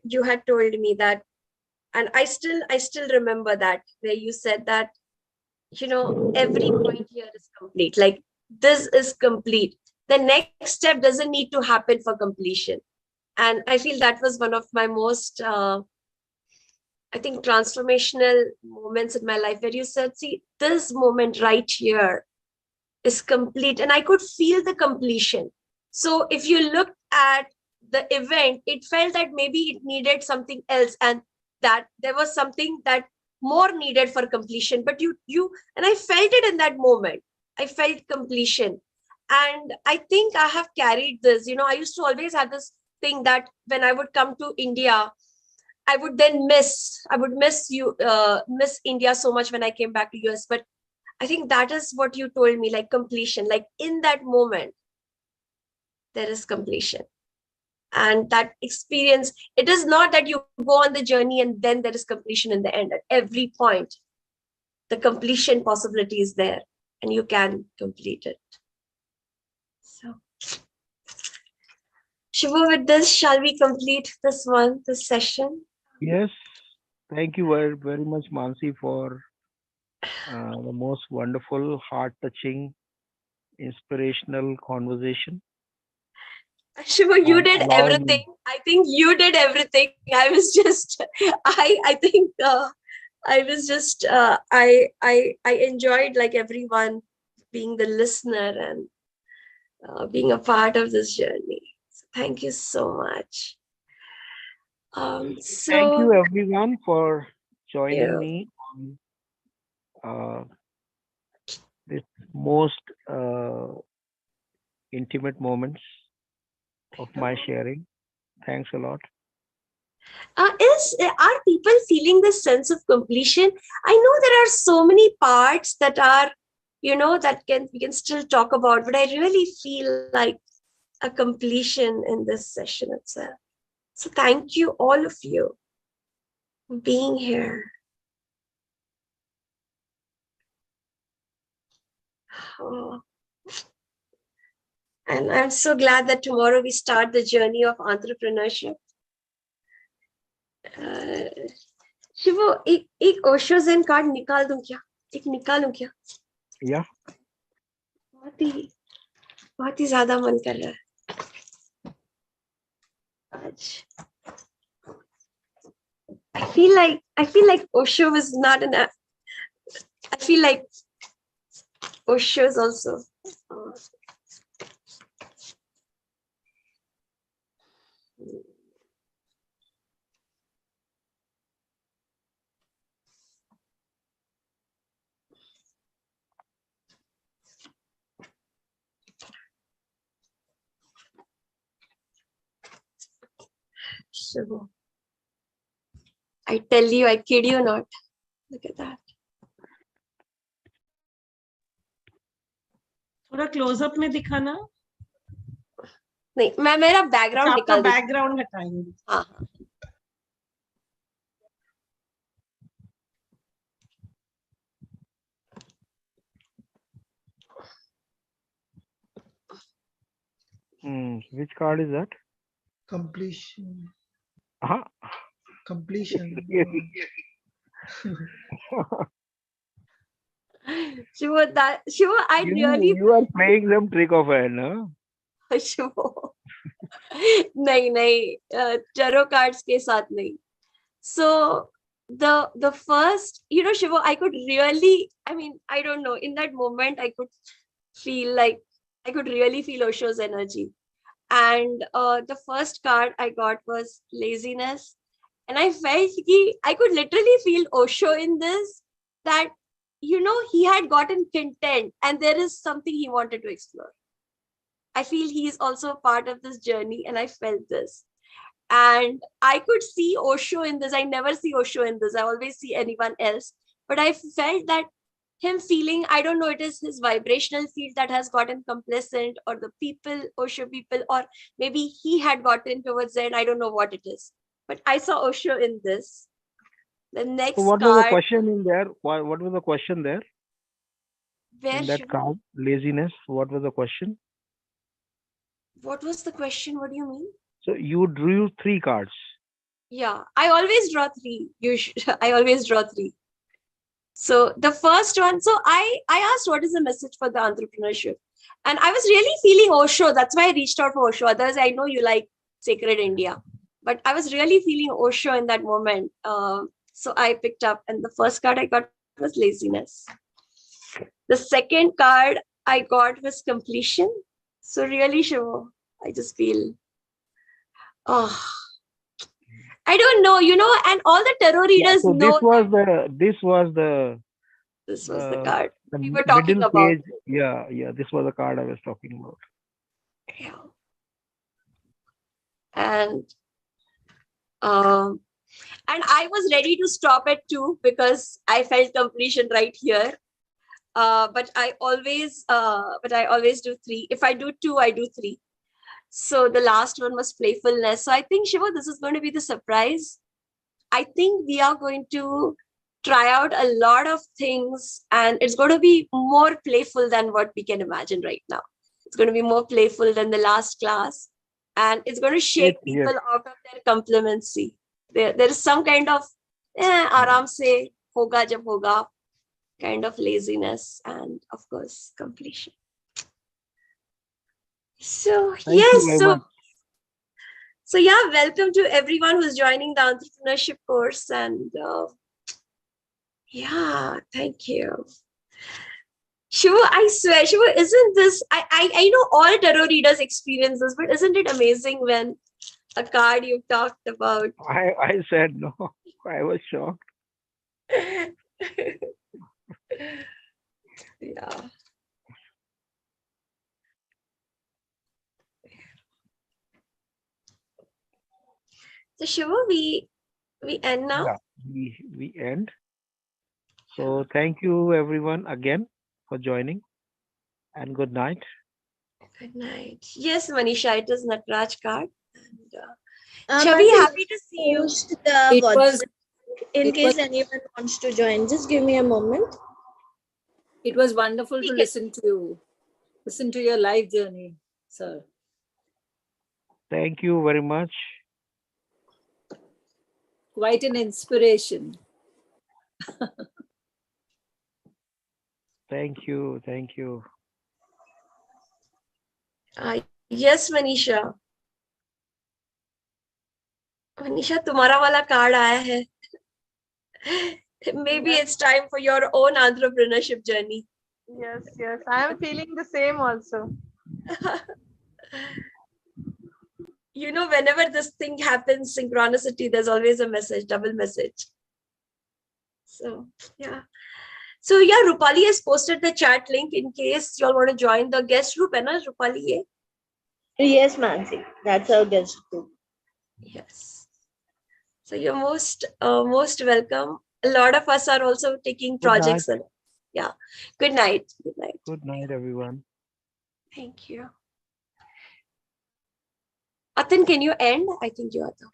you had told me that, and I still remember that, where you said that, every point here is complete. Like, this is complete. The next step doesn't need to happen for completion. And I feel that was one of my most, I think, transformational moments in my life, where you said, see, this moment right here is complete. And I could feel the completion. So if you look at the event, it felt that maybe it needed something else, and that there was something that more needed for completion. But you and I felt it in that moment. I felt completion. And I think I have carried this. I used to always have this thing that when I would come to India, I would miss India so much when I came back to US. But I think that is what you told me, like completion, like in that moment, there is completion. And that experience, it is not that you go on the journey and then there is completion in the end. At every point, the completion possibility is there and you can complete it. So, Shivo, with this, shall we complete this session? Yes. Thank you very, very much, Mansi, for the most wonderful, heart-touching, inspirational conversation. Shivo, you And did allow me- everything. I think you did everything. I was just, I think I was just, I enjoyed like everyone being the listener and being a part of this journey. So thank you so much. Thank you, everyone, for joining me on this most intimate moments of my sharing. Thanks a lot. Are people feeling this sense of completion? I know there are so many parts that are, that we can still talk about, but I really feel like a completion in this session itself. So thank you, all of you, for being here. Oh. And I'm so glad that tomorrow we start the journey of entrepreneurship. शिवो एक Osho Zen card निकाल दूं क्या? एक निकालूं क्या? Yeah. बहुत ही ज़्यादा मन कर रहा है आज. I feel like Osho was not an. I feel like Osho is also. Shivo. I tell you, I kid you not. Look at that. थोड़ा क्लोजअप में दिखाना. नहीं, मैं मेरा बैकग्राउंड निकाल दूं. बैकग्राउंड हटाएंगे. हाँ. Which card is that? Completion. Completion. Shivo, I really. You are playing some trick of hand, huh? Shivo. नहीं, tarot cards के साथ नहीं. So the first, Shivo, I could really, I don't know, in that moment I could really feel Osho's energy. And the first card I got was laziness. And I felt I could literally feel Osho in this, that, he had gotten content and there is something he wanted to explore. I feel he is also a part of this journey and I felt this. And I could see Osho in this. I never see Osho in this. I always see anyone else. But I felt that him feeling, I don't know, it is his vibrational field that has gotten complacent, or the people, Osho people, or maybe he had gotten towards it. I don't know what it is. But I saw Osho in this. The next so what card. was the question in there? What was the question there? Where in that card, laziness, what was the question? What was the question? What do you mean? So you drew 3 cards. Yeah, I always draw 3. I always draw 3. So the first one, so I asked what is the message for the entrepreneurship? And I was really feeling Osho. That's why I reached out for Osho. Otherwise, I know you like Sacred India. But I was really feeling Osho in that moment. So I picked up, and the first card I got was laziness. The second card I got was completion. So really, Shivo, I just feel, I don't know, and all the tarot readers so know. This was the card we were talking about. Page. Yeah, this was the card I was talking about. Yeah. And I was ready to stop at 2 because I felt completion right here. But I always do 3. If I do 2, I do 3. So the last one was playfulness. So I think, Shiva, this is going to be the surprise. I think we are going to try out a lot of things, and it's going to be more playful than what we can imagine right now. It's going to be more playful than the last class, and it's going to shake Yes. people out of their complacency. There is some kind of aaram se hoga jab hoga kind of laziness, and of course completion. So Thank you yes, very so much. so yeah, welcome to everyone who's joining the entrepreneurship course, and yeah, thank you. Shivo, I swear, Shivo, isn't this, I know all tarot readers experience this, but isn't it amazing when a card you've talked about? I said no. I was shocked. Yeah. So Shivo, we end now. Yeah, we end. So thank you everyone again for joining, and good night. Good night. Yes, Manisha, it is Natraj card. And, Mansi, Chavi, happy to see you. post the It was WhatsApp in it case was anyone wants to join. Just give me a moment. it was wonderful to listen to you. Listen to your life journey, sir. Thank you very much. Quite an inspiration. Thank you. Thank you. Yes, Manisha. Manisha, तुम्हारा वाला card आया है. Maybe it's time for your own entrepreneurship journey. Yes, I am feeling the same also. You know, whenever this thing happens, synchronicity, there's always a message, double message. So, yeah. So, yeah, Rupali has posted the chat link in case you all want to join the guest group. Hai na, Rupali? Ye? Yes, Mansi. That's our guest group. Yes. So, you're most welcome. A lot of us are also taking Good night. projects. And, yeah. Good night. Good night. Good night, everyone. Thank you. Atin, can you end? I think you are the